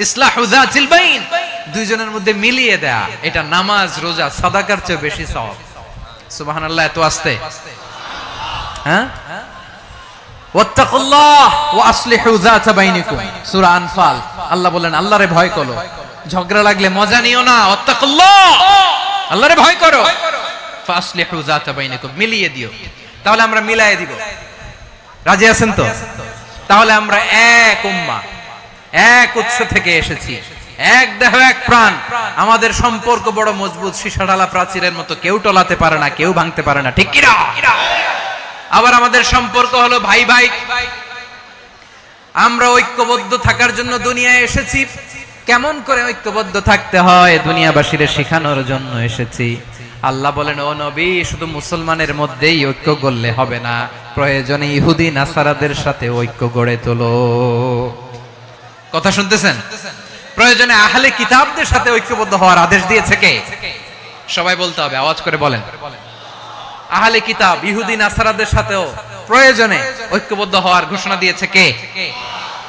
ইসলাহু যাতিল বাইন, দুইজনের মধ্যে মিলিয়ে দেয়া, এটা নামাজ, রোজা, সাদাকার চেয়ে বেশি সওয়াব। সুবহানাল্লাহ, এত আস্তে, হ্যাঁ? ওয়াত্তাকুল্লাহ ওয়া আসলিহু যাতা বাইনিকুম, সূরা আনফাল। আল্লাহ বলেন, আল্লাহরে ভয় করো, ঝগড়া লাগলে মজা নিও না, ওয়াত্তাকুল্লাহ, আল্লাহরে ভয় করো, ফাসলিহু যাতা বাইনিকুম, মিলিয়ে দিও। তাহলে আমরা মিলায়ে দিব, রাজি আছেন তো? তাহলে আমরা এক উম্মাহ, এক উৎস থেকে এসেছি, এক দেহ এক প্রাণ, আমাদের সম্পর্ক বড় মজবুত, সীসাঢালা প্রাচীরের মতো, কেউ টলাতে পারে না, কেউ ভাঙতে পারে না, ঠিক কি না? আবার আমাদের সম্পর্ক হলো ভাই ভাই, আমরা ঐক্যবদ্ধ থাকার জন্য দুনিয়ায় এসেছি। কেমন করে ঐক্যবদ্ধ থাকতে হয় দুনিয়াবাসীর শেখানোর জন্য এসেছি। আল্লাহ বলেন, ও নবী, শুধু মুসলমানের মধ্যেই ঐক্য গড়লে হবে না, প্রয়োজনে ইহুদি নাসারাদের সাথে ঐক্য গড়ে তোলো। কথা শুনতেছেন? প্রয়োজনে আহলে কিতাবদের সাথে ঐক্যবদ্ধ হওয়ার আদেশ দিয়েছে কে? সবাই বলতে হবে, আওয়াজ করে বলেন। আহলে কিতাব, ইহুদি নাসারাদের সাথেও প্রয়োজনে ঐক্যবদ্ধ হওয়ার ঘোষণা দিয়েছে কে?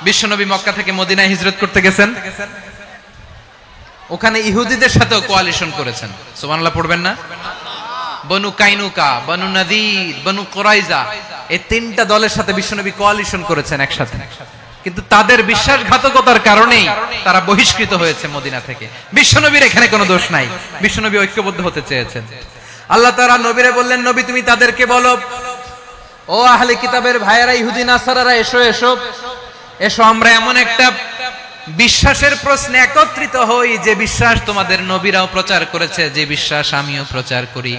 বিশ্বনবী মক্কা থেকে মদিনায় হিজরত করতে গেছেন, ওখানে ইহুদিদের সাথেও কোয়ালিশন করেছেন। সুবহানাল্লাহ পড়বেন না? বনু কাইনুকা, বনু নাদির, বনু কুরাইজা, এই 3টা দলের সাথে বিশ্বনবী কোয়ালিশন করেছেন একসাথে। কিন্তু তাদের বিশ্বাসঘাতকতার কারণেই তারা বহিষ্কৃত হয়েছে মদিনা থেকে। বিশ্বনবীর এখানে কোনো দোষ নাই, বিশ্বনবী ঐক্যবদ্ধ হতে চেয়েছেন। আল্লাহ তাআলা নবীরে বললেন, নবী তুমি তাদেরকে বলো, ও আহলে কিতাবের ভাইয়েরা, ইহুদি নাসারারা, এসো এসো এসো, আমরা এমন একটা বিশ্বাসের প্রশ্নে একত্রিত হই, যে বিশ্বাস তোমাদের নবীরাও প্রচার করেছে, যে বিশ্বাস আমিও প্রচার করি,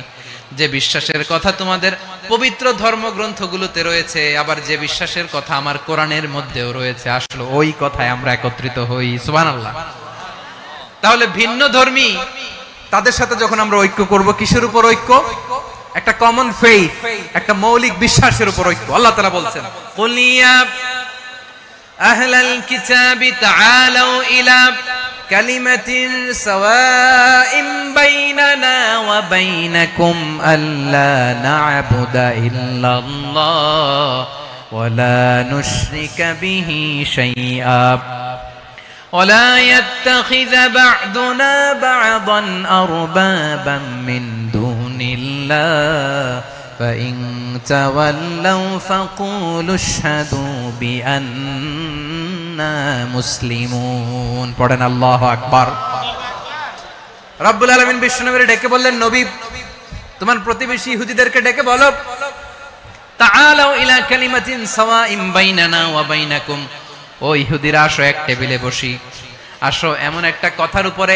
যে বিশ্বাসের কথা তোমাদের পবিত্র ধর্মগ্রন্থগুলোতে রয়েছে, আবার যে বিশ্বাসের কথা আমার কোরআনের মধ্যেও রয়েছে, আসলে ওই কথায় আমরা একত্রিত হই। সুবহানাল্লাহ। তাহলে ভিন্ন ধর্মী তাদের সাথে যখন আমরা ঐক্য করব, কিসের উপর ঐক্য? একটা কমন ফেইথ, একটা মৌলিক বিশ্বাসের উপর ঐক্য। আল্লাহ তাআলা বলছেন, কুলিয়া আহলাল কিতাবি তাআলাউ ইলা কালিমাতিন সাওয়াইন বাইনানা ওয়া বাইনাকুম আল্লা না'বুদা ইল্লাল্লাহ ওয়া লা নুশরিকা বিহি শাইআ ওয়া লা ইয়াত্তাখিযা বা'দুনা বা'দান আরবাবান মিন দুনিল্লাহ فإن تولوا فقولوا اشهدوا بأننا مسلمون পড়েন আল্লাহু আকবার। রব্বুল আলামিন বিশ্বনবীকে ডেকে বললেন, নবী তোমার প্রতিবেশী ইহুদিদেরকে ডেকে বলো, তাআলাউ ইলা কালিমাতিন সাওয়াইন বাইনানা ওয়া বাইনাকুম, ও ইহুদিরা আসো এক টেবিলে বসি, আসো এমন একটা কথার উপরে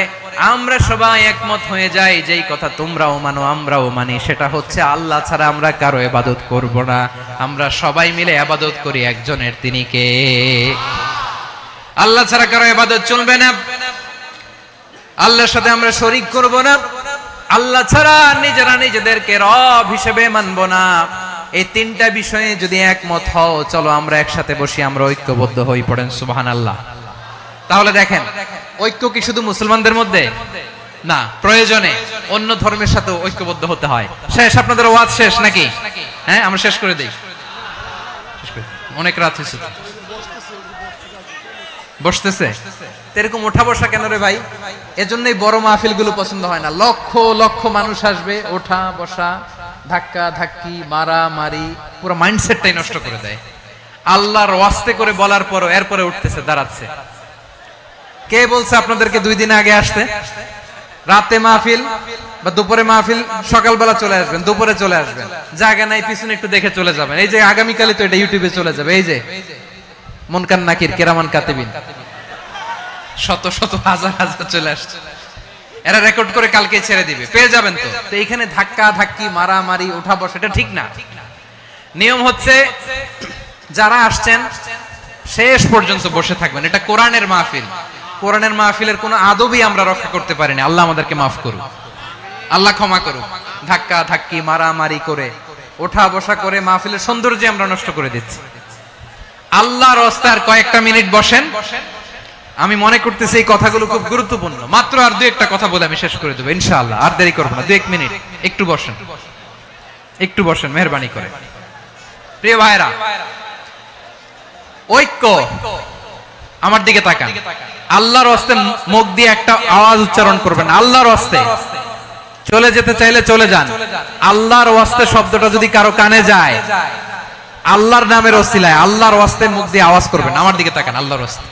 আমরা সবাই একমত হয়ে যাই, যেই কথা তোমরাও মানো আমরাও মানি, সেটা হচ্ছে আল্লাহ ছাড়া আমরা কারো ইবাদত করব না, আমরা সবাই মিলে ইবাদত করি একজনের, তিনি কে? আল্লাহ ছাড়া কারো ইবাদত চলবে না, আল্লাহর সাথে আমরা শরীক করব না, আল্লাহ ছাড়া নিজেরা নিজেদেরকে রব হিসেবে মানব না। এই তিনটা বিষয়ে যদি একমত হও, চলো আমরা একসাথে বসি, আমরা ঐক্যবদ্ধ হই। পড়েন সুবহানাল্লাহ। তাহলে দেখেন, ঐক্য কি শুধু মুসলমানদের মধ্যে না, প্রয়োজনে অন্য ধর্মের সাথে ঐক্যবদ্ধ হতে হয়। শেষ, আপনাদের ওয়াজ শেষ নাকি? হ্যাঁ, আমরা শেষ করে দিই, অনেক রাত হয়েছে। বসতেছে এরকম ওঠা বসা কেন রে ভাই? এজন্যই বড় মাহফিল গুলো পছন্দ হয় না। লক্ষ লক্ষ মানুষ আসবে, ওঠা বসা, ধাক্কা ধাক্কি, মারা মারি, পুরো মাইন্ডসেটটাই নষ্ট করে দেয়। আল্লাহর ওয়াস্তে করে বলার পরও এরপরে উঠতেছে, দাঁড়াচ্ছে। কে বলছে আপনাদেরকে 2 দিন আগে আসতে? রাতে মাহফিল বা দুপুরে মাহফিল, সকালবেলা চলে আসবেন, দুপুরে চলে আসবেন, জায়গা নাই পিছনে একটু দেখে চলে যাবেন। এই যে আগামীকালই তো এটা ইউটিউবে চলে যাবে, এই যে মুনকার নাকির কিরামান কাতিবিন, শত শত হাজার হাজার চলে আসছে, এরা রেকর্ড করে কালকে ছেড়ে দিবে, পেয়ে যাবেন। তো এইখানে ধাক্কা ধাক্কি, মারামারি, ওঠা বসা, এটা ঠিক না। নিয়ম হচ্ছে যারা আসছেন শেষ পর্যন্ত বসে থাকবেন। এটা কোরআনের মাহফিল, কোরআনের মাহফিলের কোনো আদবই আমরা রক্ষা করতে পারিনি। আল্লাহ আমাদেরকে মাফ করুক, আল্লাহ ক্ষমা করুক। ধাক্কা ধাক্কি, মারামারি করে, ওঠা বসা করে মাহফিলের সৌন্দর্য আমরা নষ্ট করে দিচ্ছি। আল্লাহর রাস্তায় কয়েকটা মিনিট বসেন। আমি মনে করতেছি এই কথাগুলো খুব গুরুত্বপূর্ণ। মাত্র আর 2-1টা কথা বলে আমি শেষ করে দেবো ইনশাআল্লাহ, আর দেরি করবো না। 2-1 মিনিট একটু বসেন, একটু বসেন মেহেরবানি করে। প্রিয় ভাইরা, ঐক্য, আমার দিকে তাকান। আল্লাহর রাস্তে মুখ দিয়ে একটা আওয়াজ উচ্চারণ করবেন, আল্লাহর রাস্তে। চলে যেতে চাইলে চলে যান। আল্লাহর ওয়াস্তে শব্দটা যদি কারো কানে যায়, আল্লাহর নামের ওসিলায় আল্লাহর ওয়াস্তে মুখ দিয়ে আওয়াজ করবেন। আমার দিকে তাকান, আল্লাহর ওয়াস্তে,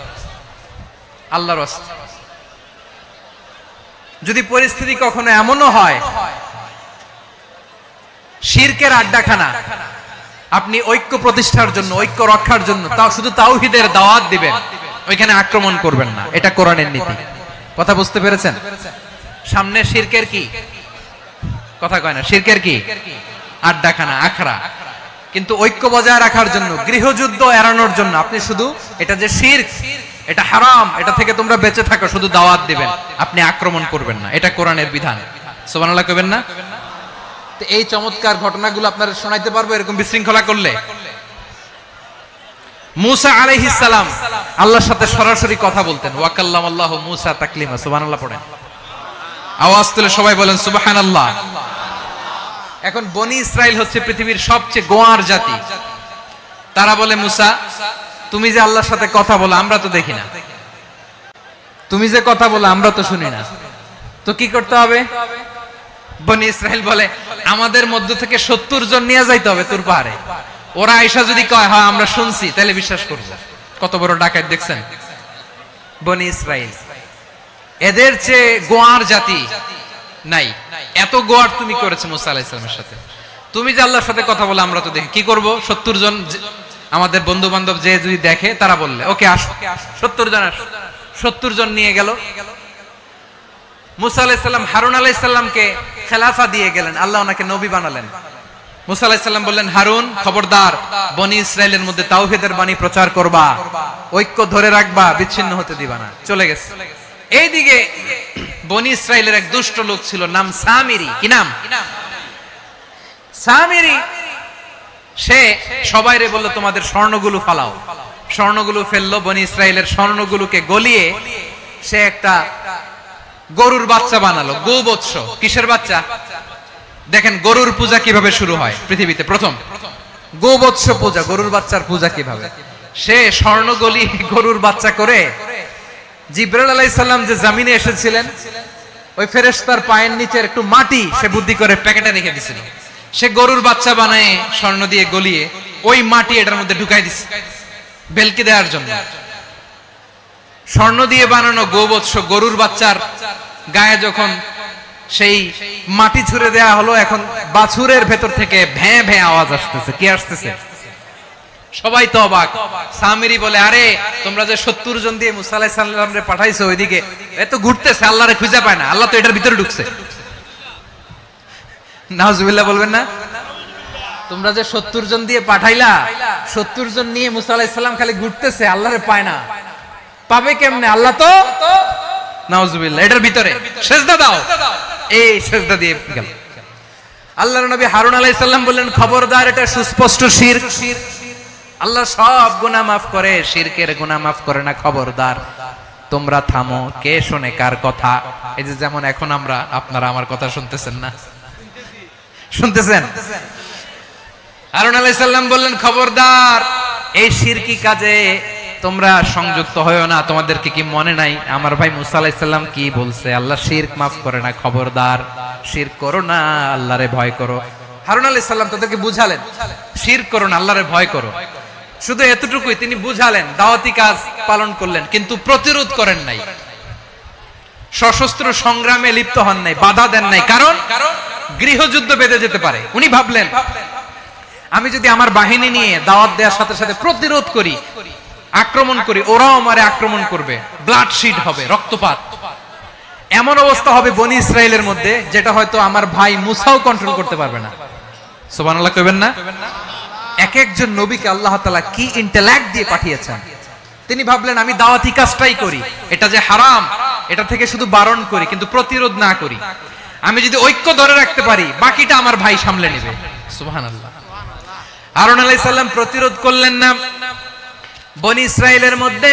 আল্লাহর ওয়াস্তে। যদি পরিস্থিতি কখনো এমনও হয় শিরকের আড্ডাখানা, আপনি ঐক্য প্রতিষ্ঠার জন্য, ঐক্য রক্ষার জন্য তাও শুধু তাওহীদের দাওয়াত দিবেন, ওইখানে আক্রমণ করবেন না। এটা কোরআনের নীতি। কথা বুঝতে পেরেছেন? সামনে শিরকের কি কথা কয় না, শিরকের কি আড্ডাখানা, আখড়া। কিন্তু ঐক্য বজায় রাখার জন্য, গৃহযুদ্ধ এড়ানোর জন্য আপনি শুধু এটা যে শিরক, এটা হারাম, এটা থেকে তোমরা বেঁচে থাকো, শুধু দাওয়াত দিবেন, আপনি আক্রমণ করবেন না। এটা কোরআনের বিধান। সুবহানাল্লাহ কইবেন না? তো এই চমৎকার ঘটনাগুলো আপনারা শোনাইতে পারবো এরকম বিশৃঙ্খলা করলে। মুসা আলাইহিস সালাম আল্লাহর সাথে সরাসরি কথা বলতেন। ওয়া কাল্লামাল্লাহু মুসা তাকলিমা। সুবহানাল্লাহ পড়েন, আওয়াজ তুলে সবাই বলেন সুবহানাল্লাহ। এখন বনি ইসরাইল হচ্ছে পৃথিবীর সবচেয়ে গোয়ার জাতি। তারা বলে, মুসা তুমি যে আল্লাহর সাথে কথা বলো আমরা তো দেখি না, তুমি যে কথা বলো আমরা তো শুনি না, তো কি করতে হবে? বনি ইসরাইল বলে, আমাদের মধ্য থেকে 70 জন নিয়ে যাইতে হবে তোর পাহাড়ে। ওরা আয়েশা যদি কয় হ্যাঁ আমরা শুনছি, তাহলে বিশ্বাস করব। কত বড় ডাকাত দেখছেন বনি ইসরাইল। এদের চেয়ে গোয়ার জাতি নাই। এত গোয়ার তুমি করেছো মুসা আলাইহিস সালামের সাথে। তুমি যে আল্লাহর সাথে কথা বলে আমরা তো দেখি, কি করব? 70 জন আমাদের বন্ধু বান্ধব যে যদি দেখে, তারা বললে ওকে আসো, 70 জন আসো। 70 জন নিয়ে গেল। মুসা আলাইহিস সালাম হারুন আলাইহিস সালামকে খেলাফা দিয়ে গেলেন, আল্লাহ ওনাকে নবী বানালেন। মুসা আলাইহিস সালাম বললেন, হারুন খবরদার, বনি ইসরাইলের মধ্যে তাওহীদের বাণী প্রচার করবা, ঐক্য ধরে রাখবা, বিচ্ছিন্ন হতে দিবা না। চলে গেছে। এইদিকে বনি ইসরাইলের এক দুষ্ট লোক ছিল, নাম সামিরি। কি নাম? সামিরি। সে সবাইরে বলল, তোমাদের স্বর্ণগুলো ফালাও, স্বর্ণগুলো ফেললো, বনি ইসরাইলের স্বর্ণগুলোকে গলিয়ে সে একটা গরুর বাচ্চা বানালো, গোবৎস। কিসের বাচ্চা? দেখেন গরুর পূজা কিভাবে শুরু হয় পৃথিবীতে, প্রথম গোবৎস পূজা, গরুর বাচ্চার পূজা কিভাবে। সে স্বর্ণ গলি গরুর বাচ্চা করে, জিবরাইল আলাইহিস সালাম যে জমিনে এসেছিলেন ওই ফেরেশতার পায়ের নিচের একটু মাটি সে বুদ্ধি করে প্যাকেটে রেখে দিছিল। সে গরুর বাচ্চা বানায় স্বর্ণ দিয়ে গলিয়ে ওই মাটি এটার মধ্যে ঢুকাই দিছে বেলকি দেওয়ার জন্য। স্বর্ণ দিয়ে বানানো গোবৎস গরুর বাচ্চার গায়ে যখন সেই মাটি ছুঁড়ে দেয়া হলো, এখন বাছুরের ভেতর থেকে ভ্যাঁ ভ্যাঁ আওয়াজ আসতেছে। কি আসতেছে? সবাই তো অবাক। সামিরি বলে, আরে তোমরা যে 70 জন দিয়ে মুসা আলাইহিস সালামরে পাঠাইছো ওইদিকে, এত ঘুরতেছে, আল্লাহরে খুঁজে পায় না, আল্লাহ তো এটার ভিতরে ঢুকছে। নাউজুবিল্লাহ বলবেন না? তোমরা যে 70 জন দিয়ে পাঠাইলা, 70 জন নিয়ে মুসা আলাইহিস সালাম খালি ঘুরতেছে, আল্লাহরে পায় না। পাবে কেমনে? আল্লাহ তো নাউজুবিল্লাহ এটার ভিতরে। সিজদা দাও। এই সিজদা দিয়ে গেল। আল্লাহর নবী হারুন আলাইহিস সালাম বললেন, খবরদার, এটা সুস্পষ্ট শিরক। আল্লাহ সব গুনাহ মাফ করে, শিরকের গুনাহ মাফ করে না, খবরদার তোমরা থামো। কে শুনে কার কথা? এই যে যেমন এখন আপনারা আমার কথা শুনতেছেন না? শুনতেছেন? হারুন আলাইহিস সালাম বললেন, খবরদার, এই শিরকি কাজে তোমরা সংযুক্ত হয়ো না। তোমাদেরকে কি মনে নাই আমার ভাই মুসা আলাইহিস সালাম কি বলছে? আল্লাহ শিরক মাফ করে না, খবরদার শিরক করো না, আল্লাহরে ভয় করো। হারুন আলাইহিস সালাম তাদেরকে বুঝালেন, শিরক করো না, আল্লাহরে ভয় করো। শুধু এতটুকুই তিনি বুঝালেন, দাওয়াতি কাজ পালন করলেন, কিন্তু প্রতিরোধ করেন নাই, সশস্ত্র সংগ্রামে লিপ্ত হন নাই, বাধা দেন নাই। কারণ গৃহযুদ্ধ বেঁধে যেতে পারে। উনি ভাবলেন, আমি যদি আমার বাহিনী নিয়ে দাওয়াত দেওয়ার সাথে সাথে প্রতিরোধ করি, আক্রমণ করি, ওরাও আমারে আক্রমণ করবে, ব্লাডশিড হবে, রক্তপাত। এমন অবস্থা হবে বনি ইসরাইলের মধ্যে যেটা হয়তো আমার ভাই মুসাও কন্ট্রোল করতে পারবে না। সুবহানাল্লাহ কইবেন না? এক একজন নবীকে আল্লাহ তাআলা কি ইন্টেলেক্ট দিয়ে পাঠিয়েছেন। তিনি ভাবলেন, আমি দাওয়াতি কাজটাই করি, এটা যে হারাম এটা থেকে শুধু বারণ করি, কিন্তু প্রতিরোধ না করি। আমি যদি ঐক্য ধরে রাখতে পারি, বাকিটা আমার ভাই সামলে নেবে। সুবহানাল্লাহ। হারুন আলাইহিস সালাম প্রতিরোধ করলেন না। বনি ইসরাইলের মধ্যে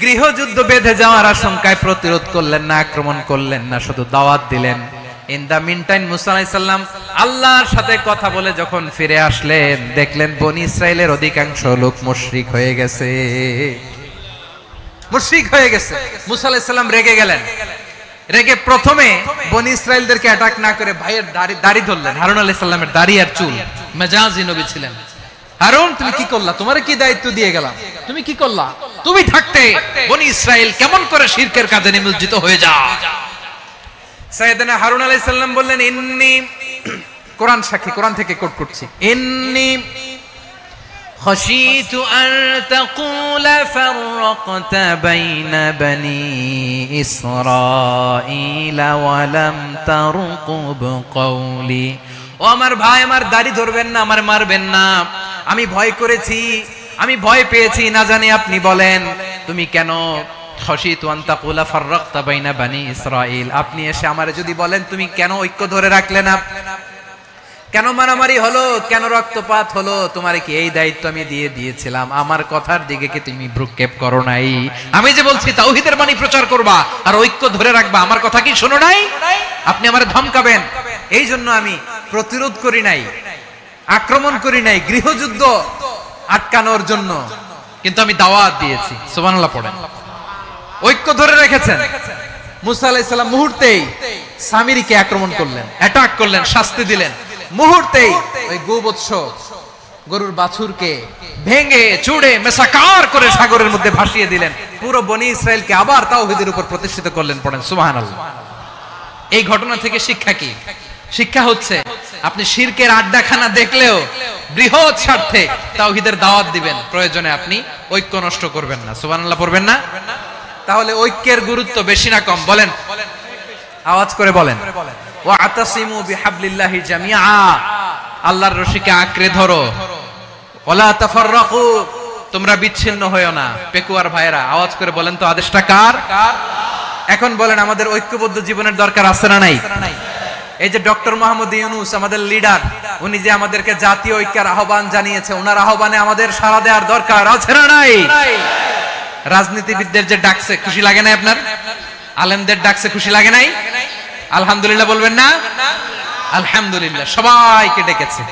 গৃহযুদ্ধ বেঁধে যাওয়ার আশঙ্কায় প্রতিরোধ করলেন না, আক্রমণ করলেন না, শুধু দাওয়াত দিলেন। ইন দা মিনটাইম মুসা আলাইহিস সালাম আল্লাহর সাথে কথা বলে যখন ফিরে আসলেন, দেখলেন বনি ইসরাইলের অধিকাংশ লোক মুশরিক হয়ে গেছে। মুশরিক হয়ে গেছে। মুসা আলাইহিস সালাম রেগে গেলেন। রেগে প্রথমে বনি ইসরাইলদেরকে অ্যাটাক না করে ভাইয়ের দাড়ি ধরলেন। হারুন আলাইহিস সালামের দাড়ি আর চুল। মেজাজি নবী ছিলেন। হারুন, তুমি কি করলা? তোমারে কি দায়িত্ব দিয়ে গেলাম? তুমি কি করলা? তুমি থাকতে বনি ইসরাইল কেমন করে শিরকের কাজে নিমজ্জিত হয়ে যায়? সাইয়েদনা হারুন আলাইহিস সালাম বললেন, ইন্নী, কোরআন সাক্ষী, কোরআন থেকে কোট করছি, ইন্নী খাশিতু আন তাকুলা ফাররাকতা বাইনা বনি ইসরাঈলা ওয়া লাম তারকুব কওলি। ও আমার ভাই, আমার দাড়ি ধরবেন না, আমার মারবেন না। আমি ভয় করেছি, আমি ভয় পেয়েছি, না জানি আপনি বলেন তুমি কেন খাশিতু আন তাকুলা ফাররাকতা বাইনা বনি ইসরাঈল, আপনি এসে আমারে যদি বলেন তুমি কেন ঐক্য ধরে রাখলে না, কেন মারামারি হলো, কেন রক্তপাত হলো, তোমারে কি এই দায়িত্ব আমি দিয়ে দিয়েছিলাম? আমার কথার দিকে কি তুমি ভ্রুক্ষেপ করো নাই? আমি যে বলছি তাওহীদের বাণী প্রচার করবা আর ঐক্য ধরে রাখবা, আমার কথা কি শোনো নাই? আপনি আমারে ধমকাবেন, এই জন্য আমি প্রতিরোধ করি নাই, আক্রমণ করি নাই, গৃহযুদ্ধ আটকানোর জন্য, কিন্তু আমি দাওয়াত দিয়েছি। সুবহানাল্লাহ পড়েন। ঐক্য ধরে রেখেছেন। মুসা আলাইহিস সালাম মুহূর্তেই সামিরীকে আক্রমণ করলেন, অ্যাটাক করলেন, শাস্তি দিলেন। মুহূর্তেই ওই গোবৎস গরুর বাছুরকে ভেঙে চুড়ে মেসাকার করে সাগরের মধ্যে ভাসিয়ে দিলেন। পুরো বনি ইসরাইলকে আবার তাওহীদের উপর প্রতিষ্ঠিত করলেন। পড়েন সুবহানাল্লাহ। এই ঘটনা থেকে শিক্ষা কি? শিক্ষা হচ্ছে, আপনি শিরকের আড্ডাখানা দেখলেও বৃহৎ স্বার্থে তাওহীদের দাওয়াত দিবেন, প্রয়োজনে আপনি ঐক্য নষ্ট করবেন না। সুবহানাল্লাহ পড়বেন না? তাহলে ঐক্যের গুরুত্ব বেশি না কম? বলেন, আওয়াজ করে বলেন। ওয়া আতাসিমু বিহাবলিল্লাহি জামিআ, আল্লাহর রশিকে আঁকড়ে ধরো। ওয়ালা তাফাররাকু, তোমরা বিচ্ছিন্ন হয়ো না। পেকুয়ার ভাইরা আওয়াজ করে বলেন তো, আদেশটা কার? এখন বলেন, আমাদের ঐক্যবদ্ধ জীবনের দরকার আছে না নাই? এই যে ডক্টর মোহাম্মদ ইউনূস আমাদের লিডার, উনি যে আমাদেরকে জাতীয় ঐক্যের আহ্বান জানিয়েছে, ওনার আহ্বানে আমাদের সাড়া দেওয়ার দরকার আছে না নাই? রাজনীতিবিদদের যে ডাকছে খুশি লাগে না আপনার? আলেমদের ডাকছে খুশি লাগে নাই? আলহামদুলিল্লাহ বলবেন না? আলহামদুলিল্লাহ, সবাইকে ডেকেছে,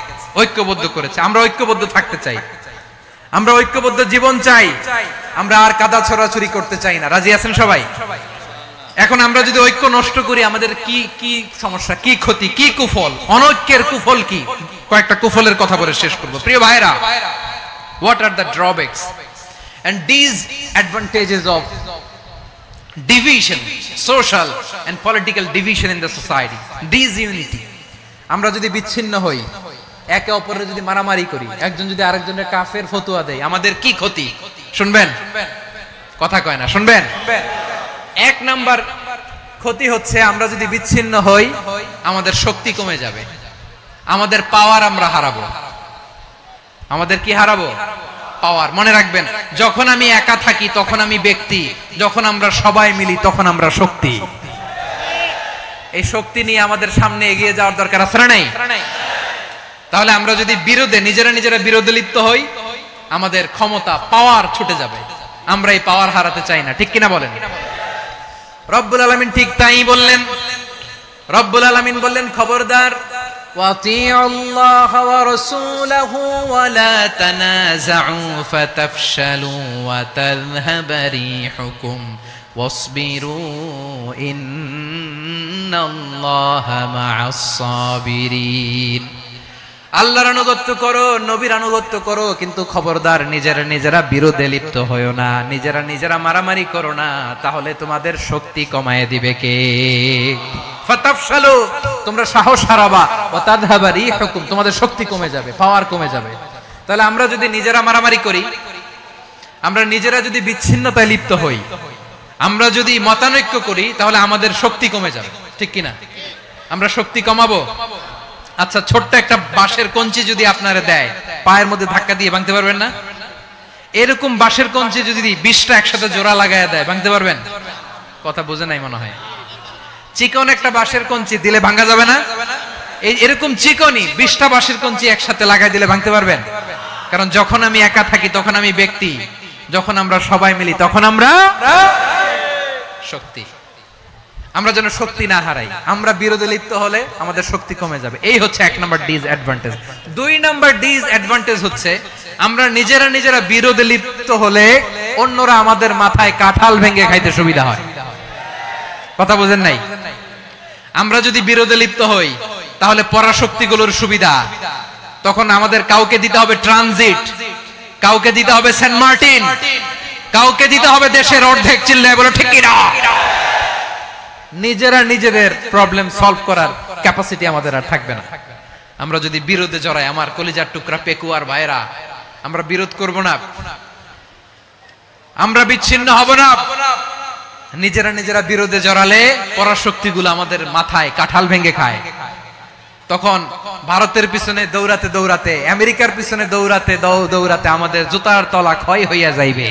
ঐক্যবদ্ধ করেছে। আমরা ঐক্যবদ্ধ থাকতে চাই, আমরা ঐক্যবদ্ধ জীবন চাই, আমরা আর কাদা ছড়াছড়ি করতে চাই না। রাজি আছেন সবাই? এখন আমরা যদি ঐক্য নষ্ট করি আমাদের কি কি সমস্যা, কি ক্ষতি, কি কুফল? অনৈক্যের কুফল কি? কয়েকটা কুফলের কথা বলে শেষ করব। প্রিয় ভাইরা, what are the drawbacks and disadvantages of division, social and political division in the society? Disunity. আমরা যদি বিচ্ছিন্ন হই, একে অপরের যদি মারামারি করি, একজন যদি আরেকজনের কাফের ফতোয়া দেয়, আমাদের কি ক্ষতি? শুনবেন? কথা কয় না, শুনবেন? এক নাম্বার ক্ষতি হচ্ছে আমরা যদি বিচ্ছিন্ন হই আমাদের শক্তি কমে যাবে, আমাদের পাওয়ার আমরা হারাবো। আমাদের কি হারাবো? পাওয়ার। মনে রাখবেন, যখন আমি একা থাকি তখন আমি ব্যক্তি, যখন আমরা সবাই মিলি তখন আমরা শক্তি। এই শক্তি নিয়ে আমাদের সামনে এগিয়ে যাওয়ার দরকার আছে না নাই? তাহলে আমরা যদি বিরোধে নিজেরা বিরোধে লিপ্ত হই আমাদের ক্ষমতা, পাওয়ার ছুটে যাবে। আমরা এই পাওয়ার হারাতে চাই না, ঠিক কিনা বলেন? রব্বুল আলামিন ঠিক তাই বললেন। রব্বুল আলামিন বললেন, খবরদার, ওয়াতিউল্লাহ ওয়া রাসূলাহু ওয়া লা তানাযাউ ফাতাফশালু ওয়া তাযহাবা রিহুকুম ওয়াসবিরু ইন্নাল্লাহা মা'আস সাবিরিন। আল্লাহর আনুগত্য করো, নবীর আনুগত্য করো, কিন্তু খবরদার নিজেরা বিরোধে লিপ্ত হয়ো না, নিজেরা মারামারি করো না, তাহলে তোমাদের শক্তি কমায় দিবে কে? ফাতাফশালু, তোমরা সাহস হারাবা, ওয়া তাযহাবা রিহুকুম, তোমাদের শক্তি কমে যাবে, পাওয়ার কমে যাবে। তাহলে আমরা যদি নিজেরা মারামারি করি, আমরা নিজেরা যদি বিচ্ছিন্নতায় লিপ্ত হই, আমরা যদি মতানৈক্য করি, তাহলে আমাদের শক্তি কমে যাবে, ঠিক কিনা? আমরা শক্তি কমাবো। আচ্ছা, ছোট্ট একটা বাঁশের কঞ্চি যদি আপনারা দেয়, পায়ের মধ্যে ধাক্কা দিয়ে ভাঙতে পারবেন না? এরকম বাঁশের কঞ্চি যদি 20টা একসাথে জোড়া লাগায় দেয়, ভাঙতে পারবেন? কথা বোঝে নাই মনে হয়। চিকন একটা বাঁশের কঞ্চি দিলে ভাঙা যাবে না? এরকম চিকনই 20টা বাঁশের কঞ্চি একসাথে লাগাই দিলে ভাঙতে পারবেন? কারণ যখন আমি একা থাকি তখন আমি ব্যক্তি, যখন আমরা সবাই মিলি তখন আমরা শক্তি। আমরা যেন শক্তি না হারাই, আমরা বিরোধে লিপ্ত হলে আমাদের শক্তি কমে যাবে। এই হচ্ছে এক নাম্বার ডিসঅ্যাডভান্টেজ। 2 নাম্বার ডিসঅ্যাডভান্টেজ হচ্ছে আমরা নিজেরা বিরোধে লিপ্ত হলে অন্যরা আমাদের মাথায় কাঁঠাল ভেঙে খাইতে সুবিধা হয়। কথা বোঝেন নাই? আমরা যদি বিরোধে লিপ্ত হই তাহলে পরাশক্তিগুলোর সুবিধা, তখন আমাদের কাউকে দিতে হবে ট্রানজিট, কাউকে দিতে হবে সেন্ট মার্টিন, কাউকে দিতে হবে দেশের অর্ধেক। চিল্লায় বলো ঠিক কিনা? নিজেদের প্রবলেম সলভ করার ক্যাপাসিটি আমাদের আর থাকবে না। আমরা যদি বিরোধে জড়াই, আমার কলিজার টুকরা পেকুয়ার ভাইরা, আমরা বিরোধ করব না, আমরা বিচ্ছিন্ন হব না। নিজেরা বিরোধে জড়ালে পরাশক্তিগুলো আমাদের মাথায় কাঁঠাল ভেঙে খায়। তখন ভারতের পিছনে দৌড়াতে, আমেরিকার পিছনে দৌড়াতে আমাদের জুতার তলা ক্ষয় হইয়া যাইবে।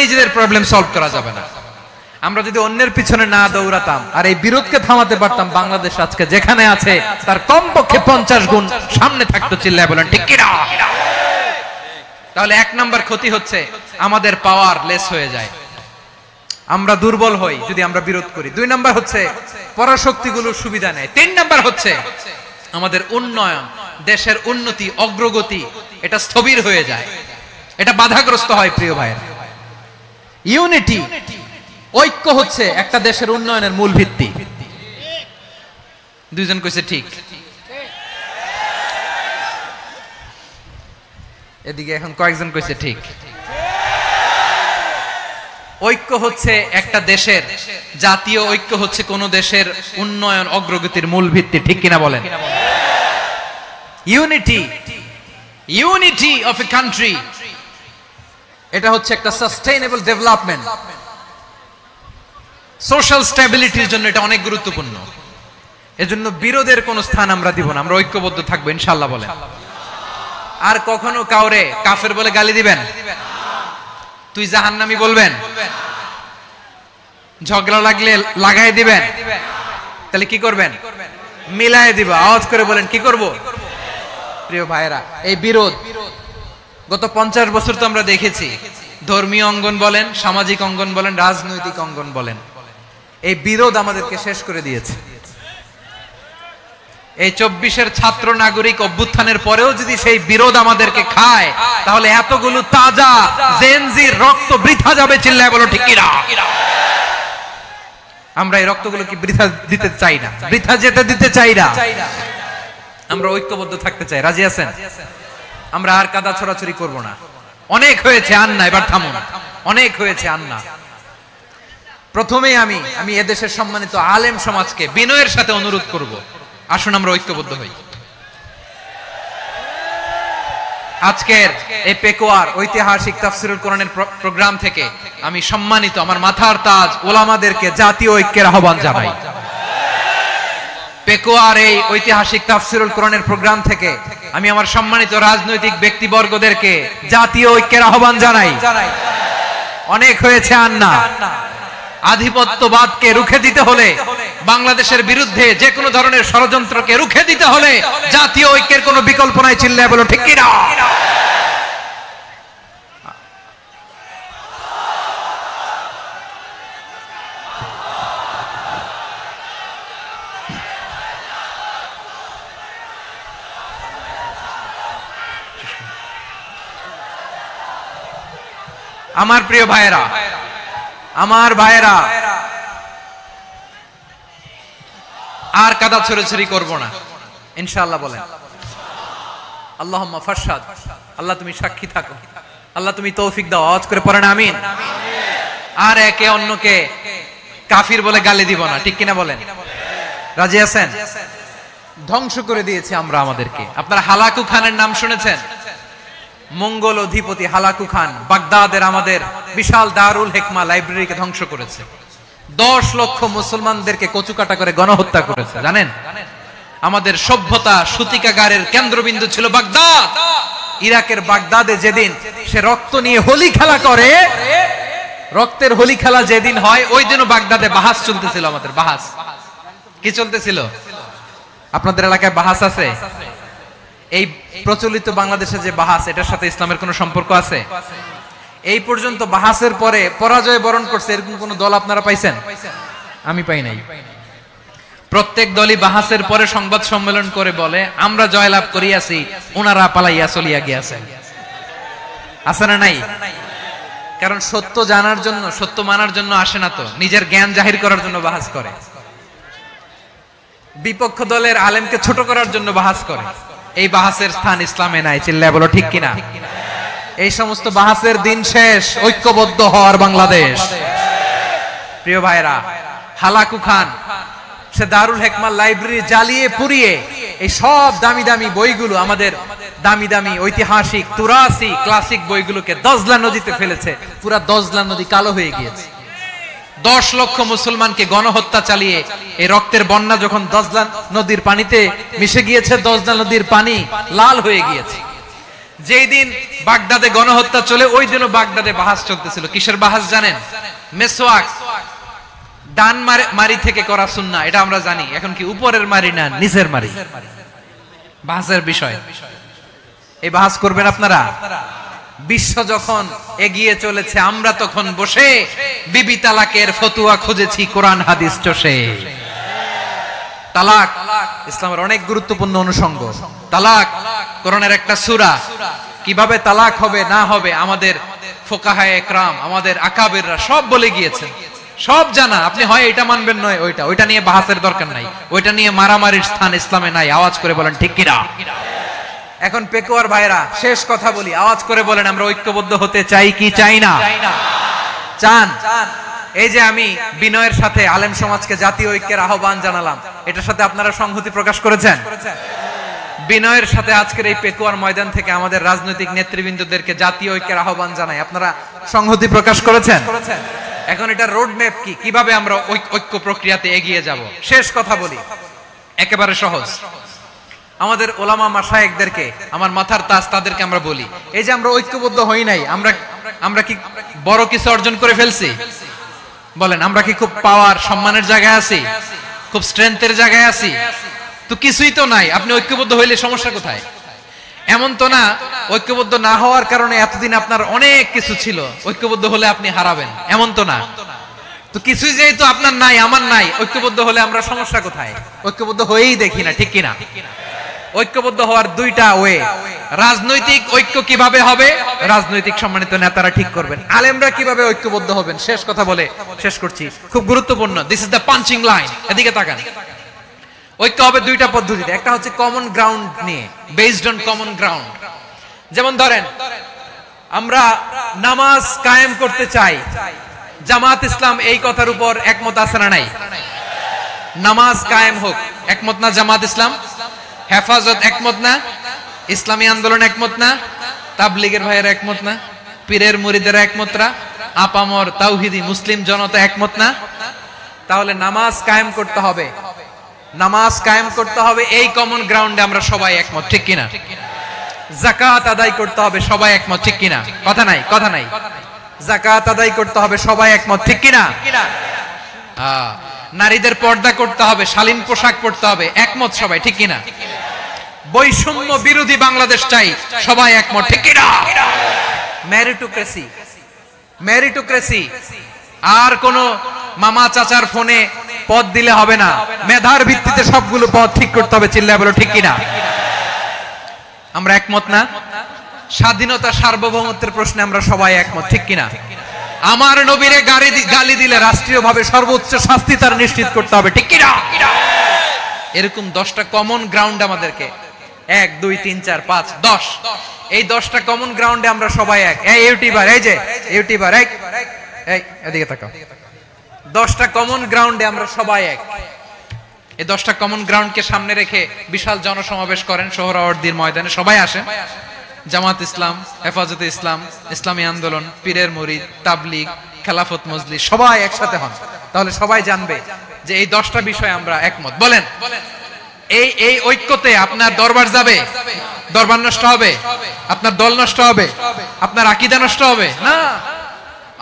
নিজেদের প্রবলেম সলভ করা যাবে না। আমরা যদি অন্যের পিছনে না দৌড়াতাম আর এই বিরোধকে থামাতে পারতাম, বাংলাদেশ আজকে যেখানে আছে তার কমপক্ষে 50 গুণ সামনে থাকতো। চিল্লায় বলেন ঠিক কিনা? তাহলে 1 নাম্বার ক্ষতি হচ্ছে আমাদের পাওয়ার লেস হয়ে যায়, আমরা দুর্বল হই যদি আমরা বিরোধ করি। 2 নাম্বার হচ্ছে পরাশক্তিগুলোর সুবিধা নেয়। 3 নাম্বার হচ্ছে আমাদের উন্নয়ন, দেশের উন্নতি, অগ্রগতি, এটা স্থবির হয়ে যায়, এটা বাধাগ্রস্ত হয়। প্রিয় ভাইরা, ইউনিটি, ঐক্য হচ্ছে একটা দেশের উন্নয়নের মূল ভিত্তি। 2 জন কইছে ঠিক, এদিকে এখন কয়েকজন কইছে ঠিক। ঐক্য হচ্ছে একটা দেশের, জাতীয় ঐক্য হচ্ছে কোন দেশের উন্নয়ন, অগ্রগতির মূল ভিত্তি, ঠিক কিনা বলেন? ইউনিটি অফ এ কান্ট্রি, এটা হচ্ছে একটা সাস্টেইনেবল ডেভেলপমেন্ট, সোশ্যাল স্ট্যাবিলিটির জন্য এটা অনেক গুরুত্বপূর্ণ। এজন্য বিরোধের কোন স্থান আমরা দিব না, আমরা ঐক্যবদ্ধ থাকবো ইনশাআল্লাহ বলেন। আর কখনো কাউরে কাফের বলে গালি দিবেন? তুই জাহান্নামী বলবেন? ঝগড়া লাগলে লাগাই দিবেন, তাহলে কি করবেন? মিলাই দিব। আওয়াজ করে বলেন কি করব? প্রিয় ভাইরা, এই বিরোধ গত 50 বছর তো আমরা দেখেছি। ধর্মীয় অঙ্গন বলেন, সামাজিক অঙ্গন বলেন, রাজনৈতিক অঙ্গন বলেন, এই বিরোধ আমাদেরকে শেষ করে দিয়েছে। এই 24-এর ছাত্র নাগরিক অভ্যুত্থানের পরেও যদি সেই বিরোধ আমাদেরকে খায়, তাহলে এতগুলো তাজা জেনজির রক্ত বৃথা যাবে। চিল্লায় বলো ঠিক কিনা? আমরা এই রক্তগুলো কি বৃথা দিতে চাই না, বৃথা যেতে দিতে চাই না। আমরা ঐক্যবদ্ধ থাকতে চাই। রাজি আছেন? আমরা আর কাদা ছড়াছড়ি করব না। অনেক হয়েছে, আর না, এবার থামুন। অনেক হয়েছে, আর না। প্রথমেই আমি এদেশের সম্মানিত আলেম সমাজকে বিনয়ের সাথে অনুরোধ করব, আসুন আমরা ঐক্যবদ্ধ হই। আজকের এই পেকুয়ার ঐতিহাসিক তাফসিরুল কোরআনের প্রোগ্রাম থেকে আমি সম্মানিত আমার মাথার তাজ ওলামাদেরকে জাতীয় ঐক্যের আহ্বান জানাই। পেকুয়ার এই ঐতিহাসিক তাফসিরুল কোরআনের প্রোগ্রাম থেকে আমি আমার সম্মানিত রাজনৈতিক ব্যক্তিবর্গদেরকে জাতীয় ঐক্যের আহ্বান জানাই। অনেক হয়েছে, আর না। আধিপত্যবাদকে রুখে দিতে হলে, বাংলাদেশের বিরুদ্ধে যে কোনো ধরনের ষড়যন্ত্রকে রুখে দিতে হলে জাতীয় ঐক্যের কোনো বিকল্প নাই। চিল্লায় বলো ঠিক কিনা? আমার প্রিয় ভাইয়েরা, আমার ভাইয়েরা, আর কাদা ছড়াছড়ি করব না ইনশাআল্লাহ। বলেন আল্লাহুম্মা ফাশহাদ। আল্লাহ তুমি সাক্ষী থাকো, আল্লাহ তুমি তৌফিক দাও। আওয়াজ করে পড়েন আমিন। আর একে অন্যকে কাফির বলে গালি দিব না, ঠিক কিনা বলেন? রাজি আছেন? ধ্বংস করে দিয়েছি আমরা আমাদেরকে। আপনারা হালাকু খানের নাম শুনেছেন? মঙ্গল অধিপতি হালাকু খান বাগদাদের আমাদের বিশাল দারুল হিকমা লাইব্রেরিকে ধ্বংস করেছে। 10 লক্ষ মুসলমানদেরকে কচুকাটা করে গণহত্যা করেছে। জানেন? আমাদের সভ্যতা সূতিকাগারের কেন্দ্রবিন্দু ছিল বাগদাদ। ইরাকের বাগদাদে যেদিন সে রক্ত নিয়ে হোলি খেলা করে, রক্তের হোলি খেলা যেদিন হয়, ওই দিনও বাগদাদে বাহাস চলতেছিল। আমাদের বাহাস কি চলতেছিল? আপনাদের এলাকায় বাহাস আছে? এই প্রচলিত বাংলাদেশে যে বাহাস, এটার সাথে ইসলামের কোনো সম্পর্ক আছে? এই পর্যন্ত বাহাসের পরে পরাজয় বরণ করছে এরকম কোন দল আপনারা পাইছেন? আমি পাই নাই। প্রত্যেক দলই বাহাসের পরে সংবাদ সম্মেলন করে বলে আমরা জয়লাভ করিয়াছি, ওনারা পালাইয়া চলিয়া গিয়াছেন। আছে না নাই? কারণ সত্য জানার জন্য, সত্য মানার জন্য আসে না তো, নিজের জ্ঞান জাহির করার জন্য বাহাস করে। বিপক্ষ দলের আলেমকে ছোট করার জন্য বাহাস করে। এই বাহাসের স্থান ইসলামে নাই। চিল্লায় বলো ঠিক কিনা? এই সমস্ত বাহাসের দিন শেষ। ঐক্যবদ্ধ হওয়ার বাংলাদেশ। প্রিয় ভাইরা, হালাকু খান সে দারুল হিকমা লাইব্রেরি জ্বালিয়ে পুড়িয়ে এই সব দামি দামি বইগুলো, আমাদের দামি দামি ঐতিহাসিক তুরাসি ক্লাসিক বইগুলোকে দজলা নদীতে ফেলেছে। পুরা দজলা নদী কালো হয়ে গিয়েছে। 10 লক্ষ মুসলমানকে গণহত্যা চালিয়ে এই রক্তের বন্যা যখন দজলা নদীর পানিতে মিশে গিয়েছে, দজলা নদীর পানি লাল হয়ে গিয়েছে। যেই দিন বাগদাদে গণহত্যা চলে, ওই দিনও বাগদাদে বাহাস চলতেছিল। কিসের বাহাস জানেন? মেসওয়াক, ডান মারি থেকে করা সুন্নাহ, এটা আমরা জানি। এখন কি উপরের মারি না নিচের মারি? বাহাসের বিষয়। এই বাহাস করবেন আপনারা? বিশ্ব যখন এগিয়ে চলেছে, আমরা তখন বসে বিবি তালাকের ফতুয়া খুঁজেছি কোরআন হাদিস চষে। তালাক ইসলামের অনেক গুরুত্বপূর্ণ অনুষঙ্গ। তালাক কোরআনের একটা সূরা। কিভাবে তালাক হবে না হবে আমাদের ফুকাহায়ে ইকরাম, আমাদের আকাবেররা সব বলে গিয়েছেন, সব জানা। আপনি হয় এটা মানবেন, নয় ওইটা। ওইটা নিয়ে বাহাসের দরকার নাই, ওইটা নিয়ে মারামারির স্থান ইসলামে নাই। আওয়াজ করে বলেন ঠিক কিনা? এখন পেকুয়ার ভাইরা, শেষ কথা বলি, আওয়াজ করে বলেন আমরা ঐক্যবদ্ধ হতে চাই কি চাই না? চান? এই যে আমি বিনয়ের সাথে আলেম সমাজকে জাতীয় ঐক্যের আহ্বান জানালাম, এটার সাথে আপনারা সংহতি প্রকাশ করেছেন? বিনয়ের সাথে আজকের এই পেকুয়ার ময়দান থেকে আমাদের রাজনৈতিক নেতৃবৃন্দদেরকে জাতীয় ঐক্যের আহ্বান জানাই, আপনারা সংহতি প্রকাশ করেছেন? এখন এটা রোড ম্যাপ কি, কিভাবে আমরা ঐক্য প্রক্রিয়াতে এগিয়ে যাব? শেষ কথা বলি, একেবারে সহজ। আমাদের ওলামা মাশায়েখদেরকে, আমার মাথার তাজ তাদেরকে আমরা বলি, এই যে আমরা ঐক্যবদ্ধ হই নাই, আমরা কি বড় কিছু অর্জন করে ফেলছি? বলেন আমরা কি খুব পাওয়ার সম্মানের জায়গায় আছি, খুব স্ট্রেংথের জায়গায় আছি? তো কিছুই তো নাই। আপনি ঐক্যবদ্ধ হইলে সমস্যা কোথায়? এমন তো না ঐক্যবদ্ধ না হওয়ার কারণে এতদিন আপনার অনেক কিছু ছিল, ঐক্যবদ্ধ হলে আপনি হারাবেন, এমন তো না। তো কিছুই যেহেতু আপনার নাই, আমার নাই, ঐক্যবদ্ধ হলে আমরা সমস্যা কোথায়? ঐক্যবদ্ধ হয়েই দেখি না, ঠিক কিনা? ঐক্যবদ্ধ হওয়ার দুইটা ওয়ে। রাজনৈতিক ঐক্য কিভাবে হবে? রাজনৈতিক সম্মানিত নেতারা ঠিক করবেন। আলেমরা কিভাবে ঐক্যবদ্ধ হবেন? শেষ কথা বলে শেষ করছি, খুব গুরুত্বপূর্ণ। This is the punching line. এদিকে তাকান। ঐক্য হবে দুইটা পদ্ধতিতে। একটা হচ্ছে কমন গ্রাউন্ড নিয়ে, বেসড অন কমন গ্রাউন্ড। যেমন ধরেন আমরা নামাজ কায়েম করতে চাই, জামাত ইসলাম এই কথার উপর একমত আছে না নাই? নামাজ কায়েম হোক, একমত না জামাত ইসলাম? হেফাজত একমত না? ইসলামী আন্দোলন একমত না? তাবলীগের ভাইয়েরা একমত না? পীরের মুরিদেরা একমত না? আপামর তাওহীদি মুসলিম জনতা একমত না? তাহলে নামাজ কায়েম করতে হবে, নামাজ কায়েম করতে হবে এই কমন গ্রাউন্ডে আমরা সবাই একমত, ঠিক কিনা? যাকাত আদায় করতে হবে, সবাই একমত, ঠিক কিনা? কথা নাই, কথা নাই। যাকাত আদায় করতে হবে, সবাই একমত, ঠিক কিনা? নারীদের পর্দা করতে হবে, শালীন পোশাক পরতে হবে, একমত সবাই, ঠিক কিনা? বৈষম্য বিরোধী বাংলাদেশ চাই, সবাই একমত, ঠিক কিনা? Meritocracy, meritocracy. আর কোন মামা চাচার ফোনে পদ দিলে হবে না, মেধার ভিত্তিতে সবগুলো পদ ঠিক করতে হবে, চিল্লায় বলো ঠিক কিনা? আমরা একমত না? স্বাধীনতা সার্বভৌমত্বের প্রশ্নে আমরা সবাই একমত, ঠিক কিনা? আমার নবীরে গালি দিলে রাষ্ট্রীয়ভাবে সর্বোচ্চ শাস্তি তার নিশ্চিত করতে হবে, ঠিক কিনা? এরকম 10টা কমন গ্রাউন্ড আমাদেরকে, 1 2 3 4 5 10, এই 10টা কমন গ্রাউন্ডে আমরা সবাই এক। এই ইউটিউবার, এই যে ইউটিউবার, এই এদিকে তাকাও। 10টা কমন গ্রাউন্ডে আমরা সবাই এক। এই 10টা কমন গ্রাউন্ডকে সামনে রেখে বিশাল জনসমাবেশ করেন সোহরাওয়ার্দীর ময়দানে, সবাই আসেন। জামাত ইসলাম, হেফাজতে ইসলাম, ইসলামী আন্দোলন, পীরের মুরিদ, তাবলীগ, খেলাফত মজলিস, সবাই একসাথে হন। তাহলে সবাই জানবে যে এই 10টা বিষয় আমরা একমত। বলেন এই ঐক্যতে আপনার দরবার যাবে? দরবার নষ্ট হবে? আপনার দল নষ্ট হবে? আপনার আকীদা নষ্ট হবে? না।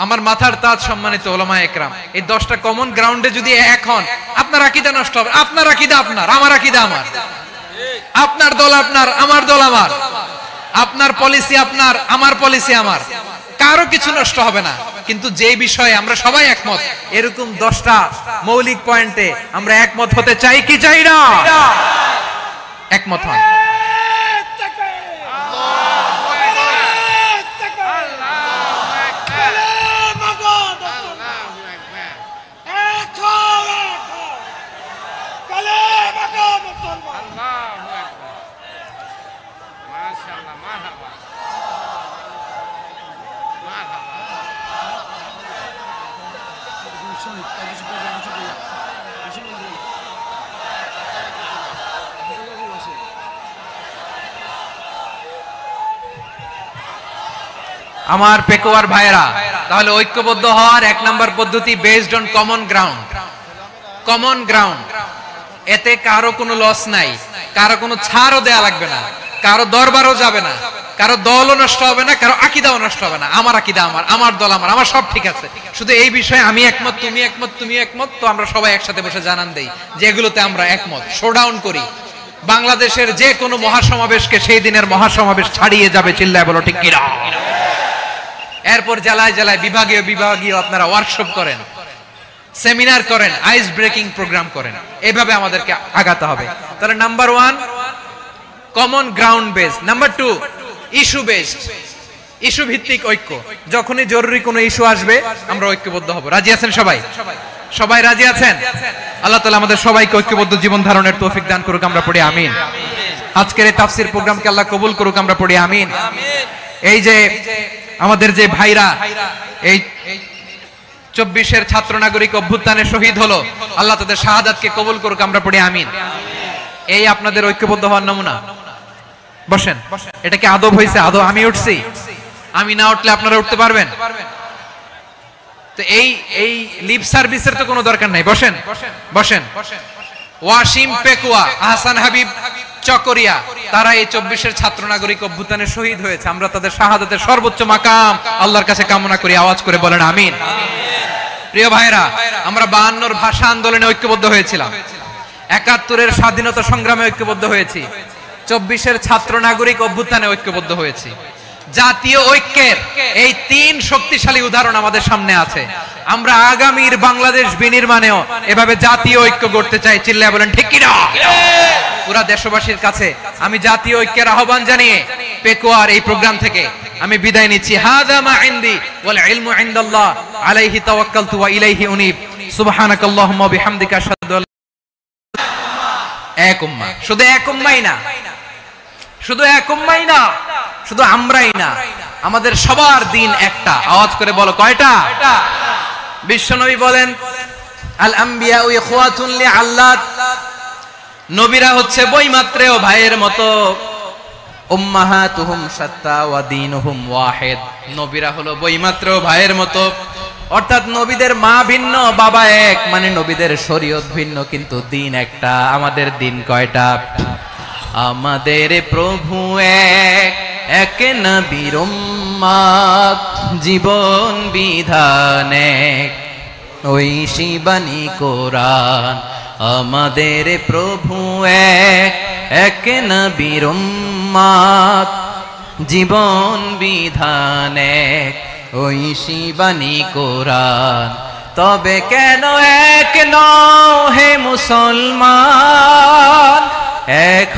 আমার মাথার তাজ সম্মানিত উলামায়ে একরাম, এই 10টা কমন গ্রাউন্ডে যদি এক হন, আপনার আকীদা নষ্ট হবে। আপনার আকীদা আপনার, আমার আকীদা আমার, আপনার দল আপনার, আমার দল আমার, আপনার পলিসি আপনার, আমার পলিসি আমার, কারো কিছু নষ্ট হবে না। কিন্তু যে বিষয়ে আমরা সবাই একমত, এরকম 10টা মৌলিক পয়েন্টে আমরা একমত হতে চাই কি চাই না? একমত হন। আমার পেকুয়ার ভাইরা, তাহলে ঐক্যবদ্ধ হওয়ার 1 নাম্বার পদ্ধতি based on common ground. Common ground, এতে কারো কোনো লস নাই, কারো কোনো ছাড়ও দেয়া লাগবে না, কারো দরবারও যাবে না, কারো দলও নষ্ট হবে না, কারো আকীদাও নষ্ট হবে না। আমার আকীদা আমার, আমার দল আমার, আমার সব ঠিক আছে। শুধু এই বিষয়ে আমি একমত, তুমি একমত, তুমি একমত, তো আমরা সবাই একসাথে বসে জানান দেই যে এগুলোতে আমরা একমত। শোডাউন করি। বাংলাদেশের যে কোনো মহাসমাবেশকে সেই দিনের মহাসমাবেশ ছাড়িয়ে যাবে, চিল্লায় বলো ঠিক কিনা? এরপর জেলায় জেলায় বিভাগীয় বিভাগীয় আপনারা ওয়ার্কশপ করেন, সেমিনার করেন, আইস ব্রেকিং প্রোগ্রাম করেন। এভাবে আমাদেরকে আগাতে হবে। তাহলে number 1 common ground base. Number 2 issue based, issue ভিত্তিক ঐক্য। যখনই জরুরি কোনো ইস্যু আসবে আমরা ঐক্যবদ্ধ হব। রাজি আছেন সবাই? সবাই রাজি আছেন? আল্লাহ তাআলা আমাদের সবাইকে ঐক্যবদ্ধ জীবন ধারণের তৌফিক দান করুক, আমরা পড়ি আমিন। আজকের এই তাফসীর প্রোগ্রামকে আল্লাহ কবুল করুক, আমরা পড়ি আমিন। এই যে আমাদের যে ভাইরা এই 24-এর ছাত্র নাগরিক অভ্যুত্থানে শহীদ হলো, আল্লাহ তাদের শাহাদাতকে কবুল করুক, আমরা পড়ি আমিন। এই আপনাদের ঐক্যবদ্ধ হওয়ার নমুনা। বসেন। এটা কি আদব হয়েছে? আদব আমি উঠছি, আমি না উঠলে আপনারা উঠতে পারবেন? তো এই লিপ সার্ভিসের তো কোনো দরকার নাই। বসেন বসেন। ওয়াসিম পেকুয়া, আহসান হাবিব চকরিয়া, তারা এই 24-এর ছাত্র নাগরিক অভ্যুত্থানে শহীদ হয়েছে। আমরা তাদের শাহাদাতের সর্বোচ্চ মাকাম আল্লাহর কাছে কামনা করি। আওয়াজ করে বলেন আমিন। প্রিয় ভাইরা, আমরা 52 ভাষা আন্দোলনে ঐক্যবদ্ধ হয়েছিলাম, 71 স্বাধীনতা সংগ্রামে ঐক্যবদ্ধ হয়েছি, 24 ছাত্র নাগরিক অভ্যুত্থানে ঐক্যবদ্ধ হয়েছি। জাতীয় ঐক্যের এই 3 শক্তিশালী উদাহরণ আমাদের সামনে আছে। আমরা আগামীর বাংলাদেশ বিনির্মাণেও এভাবে জাতীয় ঐক্য গড়তে চাই। চিল্লায়া বলেন ঠিক কি না? পুরা দেশবাসীর কাছে আমি জাতীয় ঐক্যের আহ্বান জানিয়ে পেকুয়ার এই প্রোগ্রাম থেকে আমি বিদায় নিচ্ছি। হাযা মা ইনদি ওয়াল ইলমু ইনদাল্লাহ আলাইহি তাওয়াক্কালতু ওয়া ইলাইহি উনীব। সুবহানাকাল্লাহুম্মা ওয়া বিহামদিকা আশহাদু আল্লা এক উম্মাহ। শুধু এক উম্মাই না, শুধু এক উম্মাই না, শুধু আমরাই না, আমাদের সবার দিন একটা। আওয়াজ করে বলো কয়টা? বিশ্বনবী বলেন আল আম্বিয়া ইখওয়াতুন লিআল্লাত, নবীরা হচ্ছে বৈমাত্রেয় ভাইয়ের মতো। উম্মাহাতুহুম শাত্তা ওয়া দীনুহুম ওয়াহিদ, নবীরা হলো বৈমাত্রেয় ভাইয়ের মতো। অর্থাৎ নবীদের মা ভিন্ন বাবা এক, মানে নবীদের শরীয়ত ভিন্ন কিন্তু দিন একটা। আমাদের দিন কয়টা? আমাদের প্রভু এক, এক নবীর উম্মত, জীবন বিধান এক, ঐশী বাণী কোরআন। আমাদের প্রভু এক, এক নবীর উম্মত, জীবন বিধান এক, ঐশী বাণী কোরআন। তবে কেন এক নও হে মুসলমান, এক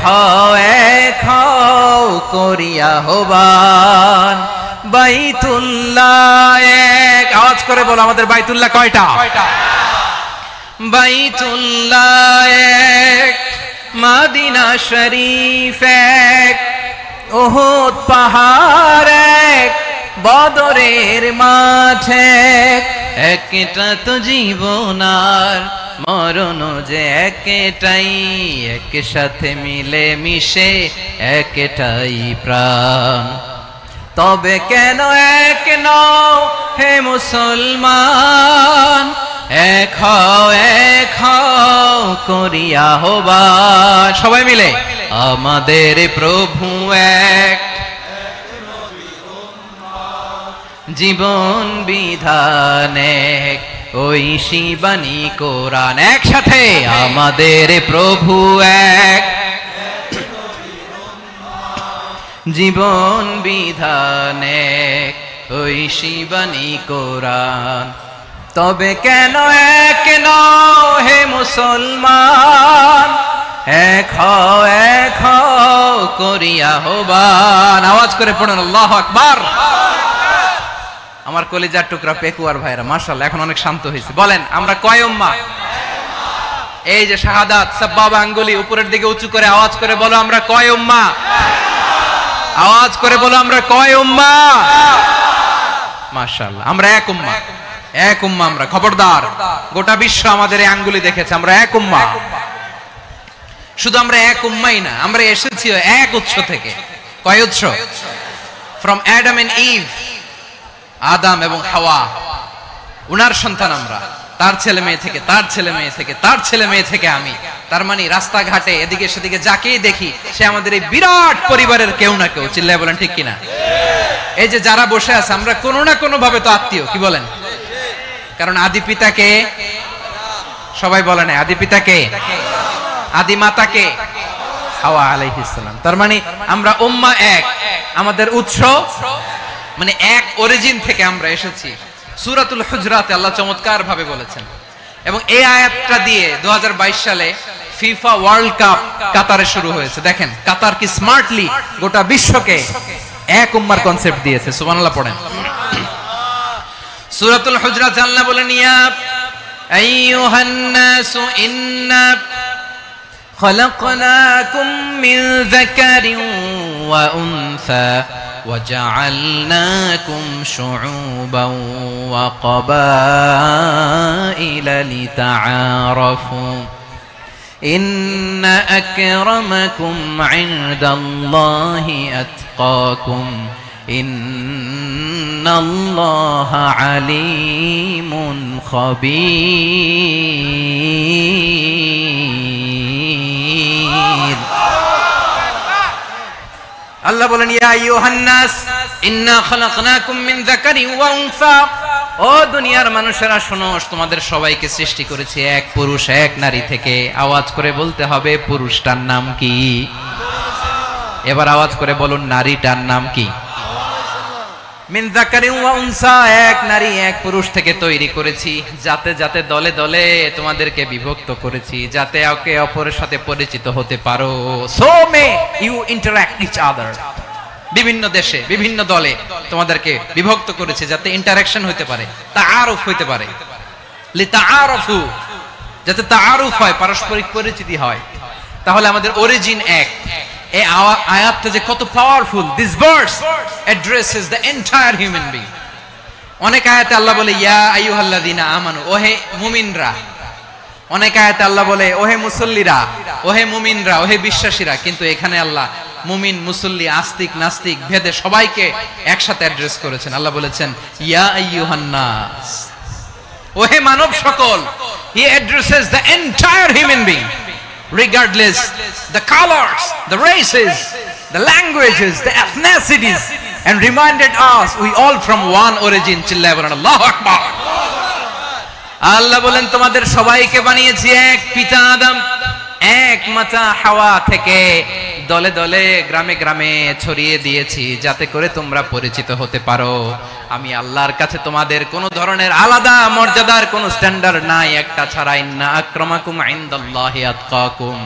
হও করিয়া হবান। বাইতুল্লাহ এক, আওয়াজ করে বলো আমাদের বাইতুল্লাহ কয়টা? বাইতুল্লাহ এক, মদিনা শরীফ এক, উহুদ পাহাড় এক, বদরের মাঠ এক। একটা তো জীবন আর মরণ যে একটাই, একসাথে মিলে মিশে একটাই প্রাণ। তবে কেন এক নও হে মুসলমান, এক হও করিয়া হবান। সবাই মিলে আমাদের প্রভু এক, জীবন বিধান এক, ঐশী বাণী কোরআন। একসাথে আমাদের প্রভু এক, জীবন বিধান এক, ঐশী বাণী কোরআন। তবে কেন এক নও হে মুসলমান, এক হও করিয়া হবান। আওয়াজ করে পড়ুন আল্লাহু আকবার। আমার কলিজার টুকরা পেকুয়ার ভাইরা মাশাআল্লাহ এখন অনেক শান্ত হয়েছে। বলেন আমরা কয় উম্মাহ? এই যে শাহাদাত সাব্বাবা আঙ্গুলি উপরের দিকে উঁচু করে আওয়াজ করে বলো আমরা কয় উম্মাহ? আওয়াজ করে বলো আমরা কয় উম্মাহ? মাশাআল্লাহ আমরা এক উম্মাহ, এক উম্মাহ আমরা। খবরদার, গোটা বিশ্ব আমাদের এই আঙ্গুলি দেখেছে, আমরা এক উম্মাহ। শুধু আমরা এক উম্মাই না, আমরা এসেছি এক উৎস থেকে। কয় উৎস? ফ্রম অ্যাডাম এন্ড ইভ, আদম এবং হাওয়া, উনার সন্তান আমরা। তার ছেলে মেয়ে থেকে, তার ছেলে মেয়ে থেকে, তার ছেলে মেয়ে থেকে আমি। তার মানে রাস্তাঘাটে এদিকে সেদিকে যাকেই দেখি সে আমাদের এই বিরাট পরিবারের কেউ না কেউ। চিল্লায় বলেন ঠিক কিনা? এই যে যারা বসে আছে আমরা কোনো না কোনো ভাবে তো আত্মীয়, কি বলেন? কারণ আদি পিতাকে সবাই বলে না, আদি পিতাকে, আদি মাতাকে হাওয়া আলাইহিস সালাম। তার মানে আমরা উম্মাহ এক, আমাদের উৎস মানে এক অরিজিন থেকে আমরা এসেছি। সূরাতুল হুজরাতে আল্লাহ চমৎকার ভাবে বলেছেন। এবং এই আয়াতটা দিয়ে 2022 সালে ফিফা ওয়ার্ল্ড কাপ কাতারে শুরু হয়েছে। দেখেন কাতার কি স্মার্টলি গোটা বিশ্বকে এক উম্মার কনসেপ্ট দিয়েছে। সুবহানাল্লাহ পড়েন। সূরাতুল হুজরাত আল্লাহ বলেন ইয়া আইয়ুহান নাসু ইন্না খলাকনাকুম মিন যাকারিন ওয়া উনসা وجعلناكم شعوبا وقبائل لتعارفوا إن أكرمكم عند الله أتقاكم إن الله عليم خبير। 1 আল্লাহ বলেন ইয়া আইয়ুহান নাস ইন্না খালাকনাকুম মিন যাকারিন ওয়া উনসা, ও দুনিয়ার মানুষেরা শোনো, তোমাদের সবাইকে সৃষ্টি করেছি এক পুরুষ এক নারী থেকে। আওয়াজ করে বলতে হবে পুরুষটার নাম কি? এবার আওয়াজ করে বলুন নারীটার নাম কি? মিন যাকারিন ওয়া উনসা, এক নারী এক পুরুষ থেকে তৈরি করেছি, যাতে যাতে দলে দলে তোমাদেরকে বিভক্ত করেছি, যাতে একে অপরের সাথে পরিচিত হতে পারো। So may you interact each other, বিভিন্ন দেশে বিভিন্ন দলে তোমাদেরকে বিভক্ত করেছে যাতে ইন্টারঅ্যাকশন হতে পারে, তাআরুফ হতে পারে। লিতাআরফু, যাতে তাআরুফ হয়, পারস্পরিক পরিচিতি হয়। তাহলে আমাদের অরিজিন এক। এই আয়াতটা যে কত powerful! This verse addresses the entire human being. অনেক আয়াতে আল্লাহ বলে ইয়া আইয়ুহাল্লাযীনা আমানু, ওহে মুমিনরা। অনেক আয়াতে আল্লাহ বলে ওহে মুসল্লিরা, ওহে মুমিনরা, ওহে বিশ্বাসীরা। কিন্তু এখানে আল্লাহ মুমিন মুসল্লি আস্তিক নাস্তিক ভেদে সবাইকে একসাথে অ্যাড্রেস করেছেন। আল্লাহ বলেছেন ইয়া আইয়ুহান নাস, ওহে মানব সকল। হি addresses the entire human being, regardless the colors, the races, the languages, the ethnicities, and reminded us we all from one origin. চিল্লায় বলেন আল্লাহু আকবার। আল্লাহ বলেন তোমাদের সবাইকে বানিয়েছি এক পিতা আদম, এক মাতা হাওয়া থেকে, দলে দলে গ্রামে গ্রামে ছড়িয়ে দিয়েছি যাতে করে তোমরা পরিচিত হতে পারো। আমি আল্লাহর কাছে তোমাদের কোন ধরনের আলাদা মর্যাদার কোন স্ট্যান্ডার্ড নাই, একটা ছাড়া। ইন্না আক্রামাকুম ইনদাল্লাহি আতকাকুম,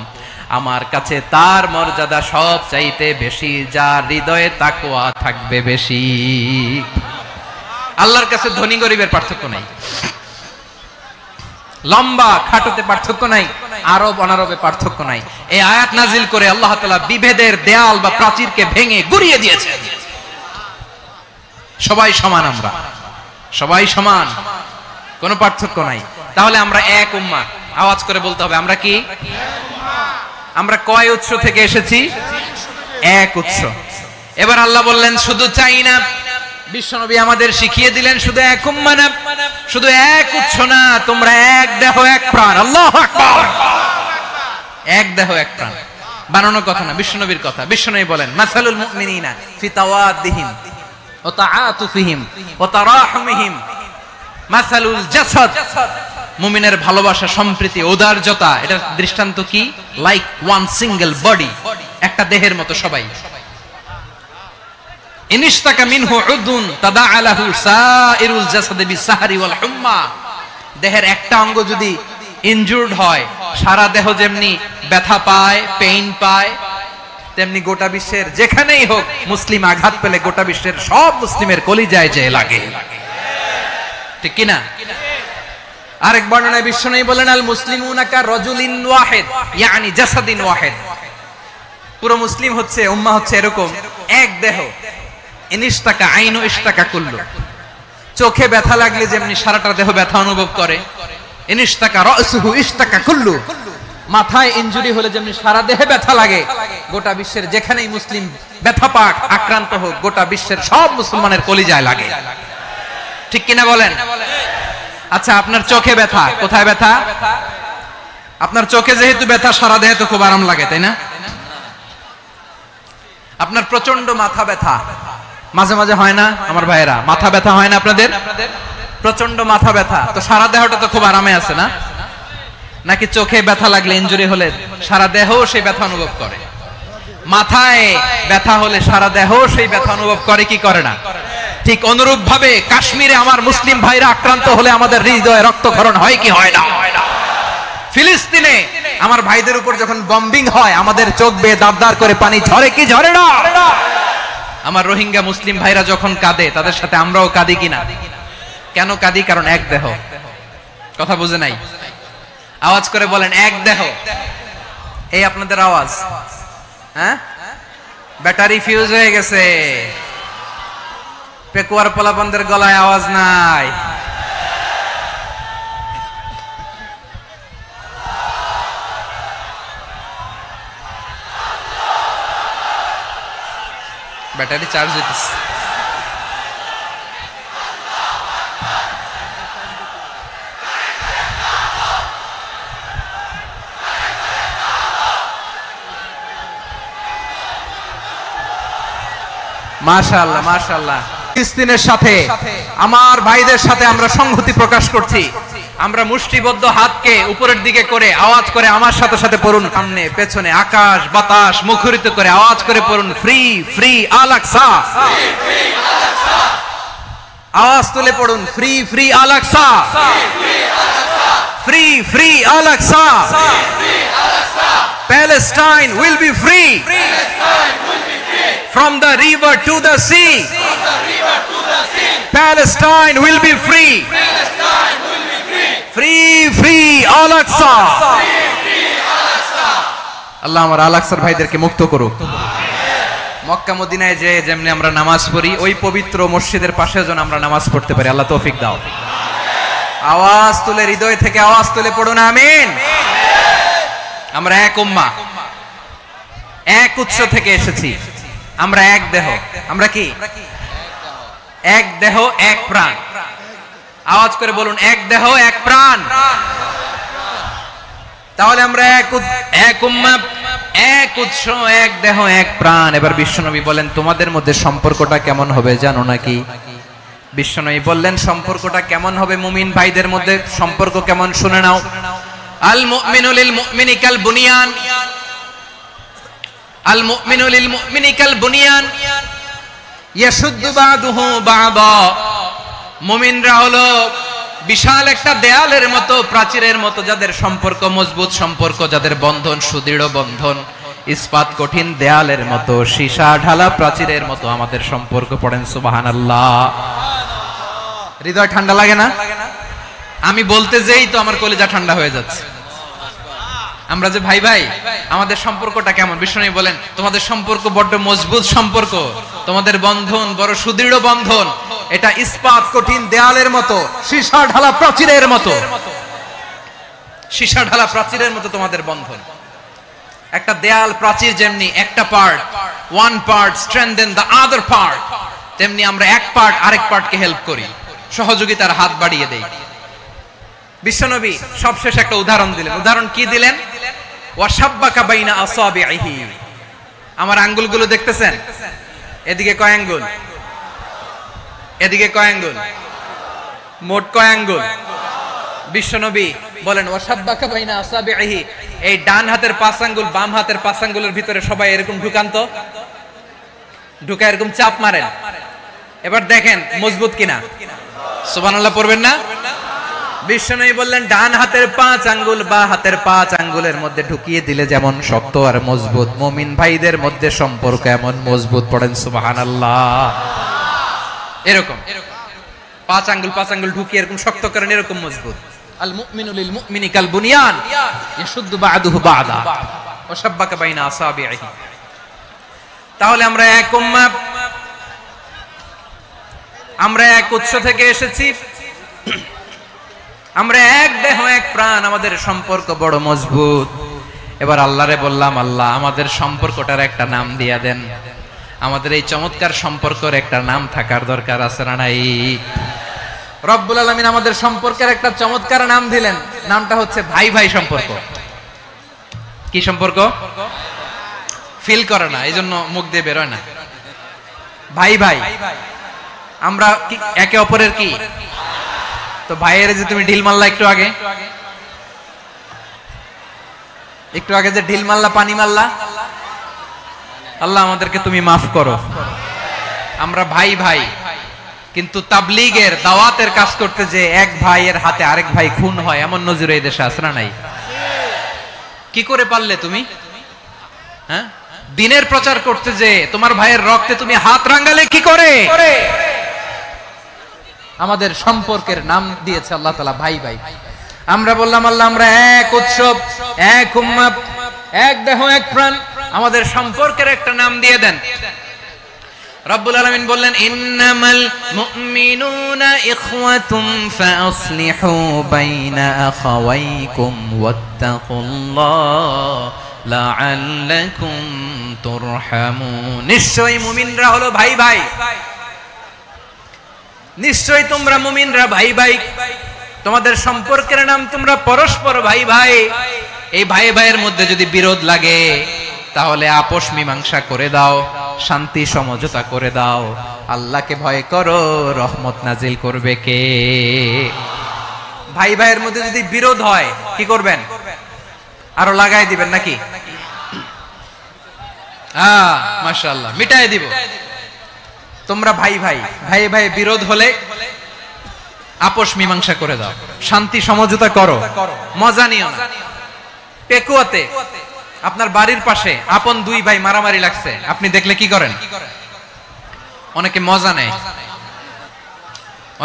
আমার কাছে তার মর্যাদা সব চাইতে বেশি যার হৃদয়ে তাকওয়া থাকবে বেশি। আল্লাহর কাছে ধনী গরিবের পার্থক্য নাই, লম্বা খাটোতে পার্থক্য নাই, আরব অনারবে পার্থক্য নাই। এই আয়াত নাজিল করে আল্লাহ তাআলা বিভেদের দেয়াল বা প্রাচীরকে ভেঙে গুড়িয়ে দিয়েছেন। সবাই সমান, আমরা সবাই সমান, কোনো পার্থক্য নাই। তাহলে আমরা এক উম্মাহ। আওয়াজ করে বলতে হবে আমরা কি? আমরা কয় উৎস থেকে এসেছি? এক উৎস। এবার আল্লাহ বললেন শুধু চাই না, বিশ্বনবী আমাদের শিখিয়ে দিলেন শুধু এক উম্মাহ না, শুধু এক উৎস না, তোমরা এক দেহ এক প্রাণ। আল্লাহু আকবার। এক দেহ এক প্রাণ বানানো কথা না, বিশ্বনবীর কথা। বিশ্বনবী বলেন মাসালুল মুমিনিনা ফি তাওয়াদ্দিহিম ওয়া তাআতুফিহিম ওয়া তারাহুমিহিম মাসালুল জাসাদ, মুমিনের ভালোবাসা, সম্প্রীতি, উদারতা, এটা দৃষ্টান্ত কি? লাইক ওয়ান সিঙ্গেল বডি, একটা দেহের মতো সবাই। ইনিশতাকা মিনহু উদুন তাদাআ লাহু সাইরুল জাসাদ বিসাহরি ওয়াল হুম্মা, দেহের একটা অঙ্গ যদি ইনজুরড হয়, সারা দেহ যেমনি ব্যথা পায়, পেইন পায়, তেমনি গোটা বিশ্বের যেখানেই হোক মুসলিম আঘাত পেলে গোটা বিশ্বের সব মুসলিমের কলিজায় যে লাগে, ঠিক কি না? আরেক বর্ণনায় বিশ্বনবী বলেন আল মুসলিমুনা কা রাজুলিন ওয়াহিদ, ইয়ানি জাসাদিন ওয়াহিদ। পুরো মুসলিম হচ্ছে, উম্মাহ হচ্ছে এরকম এক দেহ। ইনিশতাকা আইনু ইশতাকা কুল্লু, চোখে ব্যথা লাগলে যেমনি সারাটা দেহ ব্যথা অনুভব করে, ইনিশতাকা রাসুহু ইশতাকা কুল্লু, মাথায় ইনজুরি হলে যেমনি সারা দেহে ব্যথা লাগে, গোটা বিশ্বের যেখানেই মুসলিম ব্যথা পাক, আক্রান্ত হোক, গোটা বিশ্বের সব মুসলমানের কলিজায় লাগে, ঠিক কিনা বলেন? আচ্ছা, আপনার চোখে ব্যথা, কোথায় ব্যথা? আপনার চোখে যেহেতু ব্যথা, সারা দেহে তো খুব আরাম লাগে, তাই না? আপনার প্রচন্ড মাথা ব্যথা মাঝে মাঝে হয় না আমার ভাইয়েরা? মাথা ব্যথা হয় না আপনাদের? প্রচন্ড মাথা ব্যথা, তো সারা দেহটা তো খুব আরামে আছে না? নাকি চোখে ব্যথা লাগলে, ইনজুরি হলে সারা দেহ সেই ব্যথা অনুভব করে? মাথায় ব্যথা হলে সারা দেহ সেই ব্যথা অনুভব করে কি করে না? ঠিক অনুরূপ ভাবে কাশ্মীরে আমার মুসলিম ভাইরা আক্রান্ত হলে আমাদের হৃদয়ে রক্তক্ষরণ হয় কি হয় না? ফিলিস্তিনে আমার ভাইদের উপর যখন বম্বিং হয়, আমাদের চোখ বেয়ে দাঁড় করে পানি ঝরে কি ঝরে না? আমার রোহিঙ্গা মুসলিম ভাইরা যখন কাঁদে, তাদের সাথে আমরাও কাঁদি কিনা? কেন কাঁদি? কারণ এক দেহ। কথা বুঝে নাই? আওয়াজ করে বলেন এক দেহ। এই আপনাদের আওয়াজ, হ্যাঁ? ব্যাটারি ফিউজ হয়ে গেছে, পেকুয়ার পোলাপানদের গলায় আওয়াজ নাই। ব্যাটারি চার্জ হইতেছে। মাশাআল্লাহ মাশাআল্লাহ। ফিলিস্তিনের সাথে আমার ভাইদের সাথে আমরা সংহতি প্রকাশ করছি। আমরা মুষ্টিবদ্ধ হাতকে উপরের দিকে করে আওয়াজ করে আমার সাথে সাথে পড়ুন, সামনে পেছনে আকাশ বাতাস মুখরিত করে আওয়াজ করে পড়ুন, ফ্রি ফ্রি আল আকসা। আওয়াজ তুলে পড়ুন, free free Al Aqsa, free free Al Aqsa. Palestine will be free from the river to the sea. Palestine will be free. Free free Al Aqsa. আল্লাহ আমার আল আকসার ভাইদেরকে মুক্ত করুক। মক্কা মদিনায় যে যেমনি আমরা নামাজ পড়ি, ওই পবিত্র মসজিদের পাশে যেন আমরা নামাজ পড়তে পারি। আল্লাহ তৌফিক দাও। আওয়াজ তুলে হৃদয় থেকে আওয়াজ তুলে পড়ুন আমিন। আমরা এক উম্মাহ, এক উৎস থেকে এসেছি। আমরা এক দেহ। আমরা কি? এক দেহ এক প্রাণ। আওয়াজ করে বলুন, এক দেহ এক প্রাণ। তাহলে আমরা এক উম্মাহ, এক উৎস, এক দেহ এক প্রাণ। এবার বিশ্বনবী বলেন, তোমাদের মধ্যে সম্পর্কটা কেমন হবে জানো নাকি? বিশ্বনবী বললেন, সম্পর্কটা কেমন হবে মুমিন ভাইদের মধ্যে? সম্পর্ক কেমন শুনে নাও। আল মুমিনু লিল মুমিনি কাল বুনিয়ান, আল মুমিনু লিল মুমিনি কাল বুনিয়ান ইয়াশুদ্দু বাদুহু বাদা। মুমিনরা হলো বিশাল একটা দেয়ালের মতো, প্রাচীরের মতো, যাদের সম্পর্ক মজবুত সম্পর্ক, যাদের বন্ধন সুদৃঢ় বন্ধন, ইস্পাত কঠিন দেয়ালের মতো, সীসা ঢালা প্রাচীরের মতো আমাদের সম্পর্ক। পড়েন সুবহানাল্লাহ। হৃদয় ঠান্ডা লাগে না? আমি বলতে যেই তো আমার কলিজা ঠান্ডা হয়ে যাচ্ছে। আমরা যে ভাই ভাই, আমাদের সম্পর্কটা কেমন? বিষ্ণু বলেন, তোমাদের সম্পর্ক বড্ড মজবুত সম্পর্ক, তোমাদের বন্ধন বড় সুদৃঢ় বন্ধন, এটা ইস্পাত কঠিন দেয়ালের মতো, সীসা ঢালা প্রাচীরের মতো। সীসা ঢালা প্রাচীরের মতো তোমাদের বন্ধন। একটা দেয়াল প্রাচীর যেমনি একটা part, one part strengthen the other part, তেমনি আমরা এক পার্ট আরেক পার্টকে হেল্প করি, সহযোগিতার হাত বাড়িয়ে দেই। বিশ্বনবী সবশেষ একটা উদাহরণ দিলেন। উদাহরণ কি দিলেন? ওয়াশাব্বাকা বাইনা আসাবিহি। আমার আঙ্গুলগুলো দেখতেছেন? এদিকে কয় আঙ্গুল? এদিকে কয় আঙ্গুল? মোট কয় আঙ্গুল? বিশ্বনবী বলেন, ওয়াশাব্বাকা বাইনা আসাবিহি। এই ডান হাতের 5 আঙ্গুল বাম হাতের 5 আঙ্গুলের ভিতরে সবাই এরকম ঢুকান্ত, ঢুকা এরকম চাপ মারেন। এবার দেখেন মজবুত কিনা। সুবহানাল্লাহ পড়বেন না? বিশ্বনবী বললেন, ডান হাতের 5 আঙ্গুল বা হাতের 5 আঙ্গুলের মধ্যে ঢুকিয়ে দিলে যেমন শক্ত আর মজবুত, মুমিন ভাইদের মধ্যে সম্পর্ক এমন মজবুত। পড়েন সুবহানাল্লাহ। এরকম 5 আঙ্গুল ঢুকিয়ে এরকম শক্ত করেন, এরকম মজবুত। আল মুমিনু লিল মুমিনি কাল বুনিয়ান ইয়াশুদ্দু বাদুহু বাদা ওয়া শাব্বাকা বাইনা আসাবিহি। তাহলে আমরা এক উম্মাহ, আমরা এক উৎস থেকে এসেছি, আমরা এক দেহ এক প্রাণ, আমাদের সম্পর্ক বড় মজবুত। এবার আল্লাহরে বললাম, আল্লাহ আমাদের সম্পর্কটার একটা নাম দিয়া দেন। আমাদের এই চমৎকার সম্পর্কের একটা নাম থাকার দরকার আছে না নাই? রব্বুল আলামিন আমাদের সম্পর্কের একটা চমৎকার নাম দিলেন। নামটা হচ্ছে ভাই ভাই সম্পর্ক। কি সম্পর্ক? ফিল করে না, এই জন্য মুখ দিয়ে বেরোয় না। ভাই ভাই, আমরা একে অপরের কি? তো ভাইয়ের যে তুমি ঢিল মারলা একটু আগে, একটু আগে যে ঢিল মারলা, পানি মারলা, আল্লাহ আমাদেরকে তুমি মাফ করো। আমরা ভাই ভাই, কিন্তু তাবলীগের দাওয়াতের কাজ করতে যে এক ভাইয়ের হাতে আরেক ভাই খুন হয়, এমন নজির এই দেশে আছে না নাই? কি করে পারলে তুমি? হ্যাঁ, দিনের প্রচার করতে যে তোমার ভাইয়ের রক্তে তুমি হাত রাঙ্গালে কি করে? আমাদের সম্পর্কের নাম দিয়েছে আল্লাহ তাআলা ভাই ভাই। আমরা বললাম, আল্লাহ আমরা এক উৎসব, এক উম্মাহ, এক দেহ এক প্রাণ, আমাদের সম্পর্কের একটা নাম দিয়ে দেন। রব্বুল আলামিন বললেন, ইন্নামাল মুমিনুনা ইখওয়াতুম ফাসলিহু বাইনা আখাওয়াইকুম ওয়াত্তাকুল্লাহ লাআল্লাকুম তুরহামুন। নিশ্চয়ই মুমিনরা হলো ভাই ভাই, নিশ্চয়ই তোমরা মুমিনরা ভাই ভাই, তোমাদের সম্পর্কের নাম তোমরা পরস্পর ভাই ভাই। এই ভাই ভাইয়ের মধ্যে যদি বিরোধ লাগে তাহলে আপোষ মীমাংসা করে দাও। শান্তি সমঝোতা করে দাও। আল্লাহকে ভয় করো, রহমত নাজিল করবে কে? ভাই ভাইয়ের মধ্যে যদি বিরোধ হয় কি করবেন? আরো লাগাই দিবেন নাকি? মাশাআল্লাহ, মিটাই দিব। তোমরা ভাই ভাই ভাই ভাই বিরোধ হলে আপোষ মীমাংসা করে দাও, শান্তি সমঝোতা করো, মজা নিও না। পেকুয়াতে আপনার বাড়ির পাশে আপন দুই ভাই মারামারি লাগছে, আপনি দেখলে কি করেন? অনেকে মজা নেয়,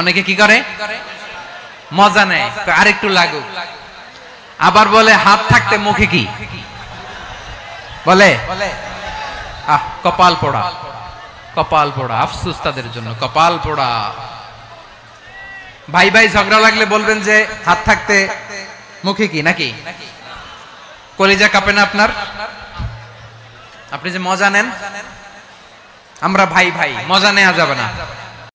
অনেকে কি করে? মজা নেয়, আরেকটু লাগুক। আবার বলে হাত থাকতে মুখে কি বলে? কপাল পোড়া, কপাল পোড়া। আফসোস তাদের জন্য, কপাল পোড়া। ভাই ভাই ঝগড়া লাগলে বলবেন যে হাত থাকতে মুখে কি, নাকি? কলিজা কাঁপে না আপনার? আপনি যে মজা নেন, আমরা ভাই ভাই, মজা নেওয়া যাবে না।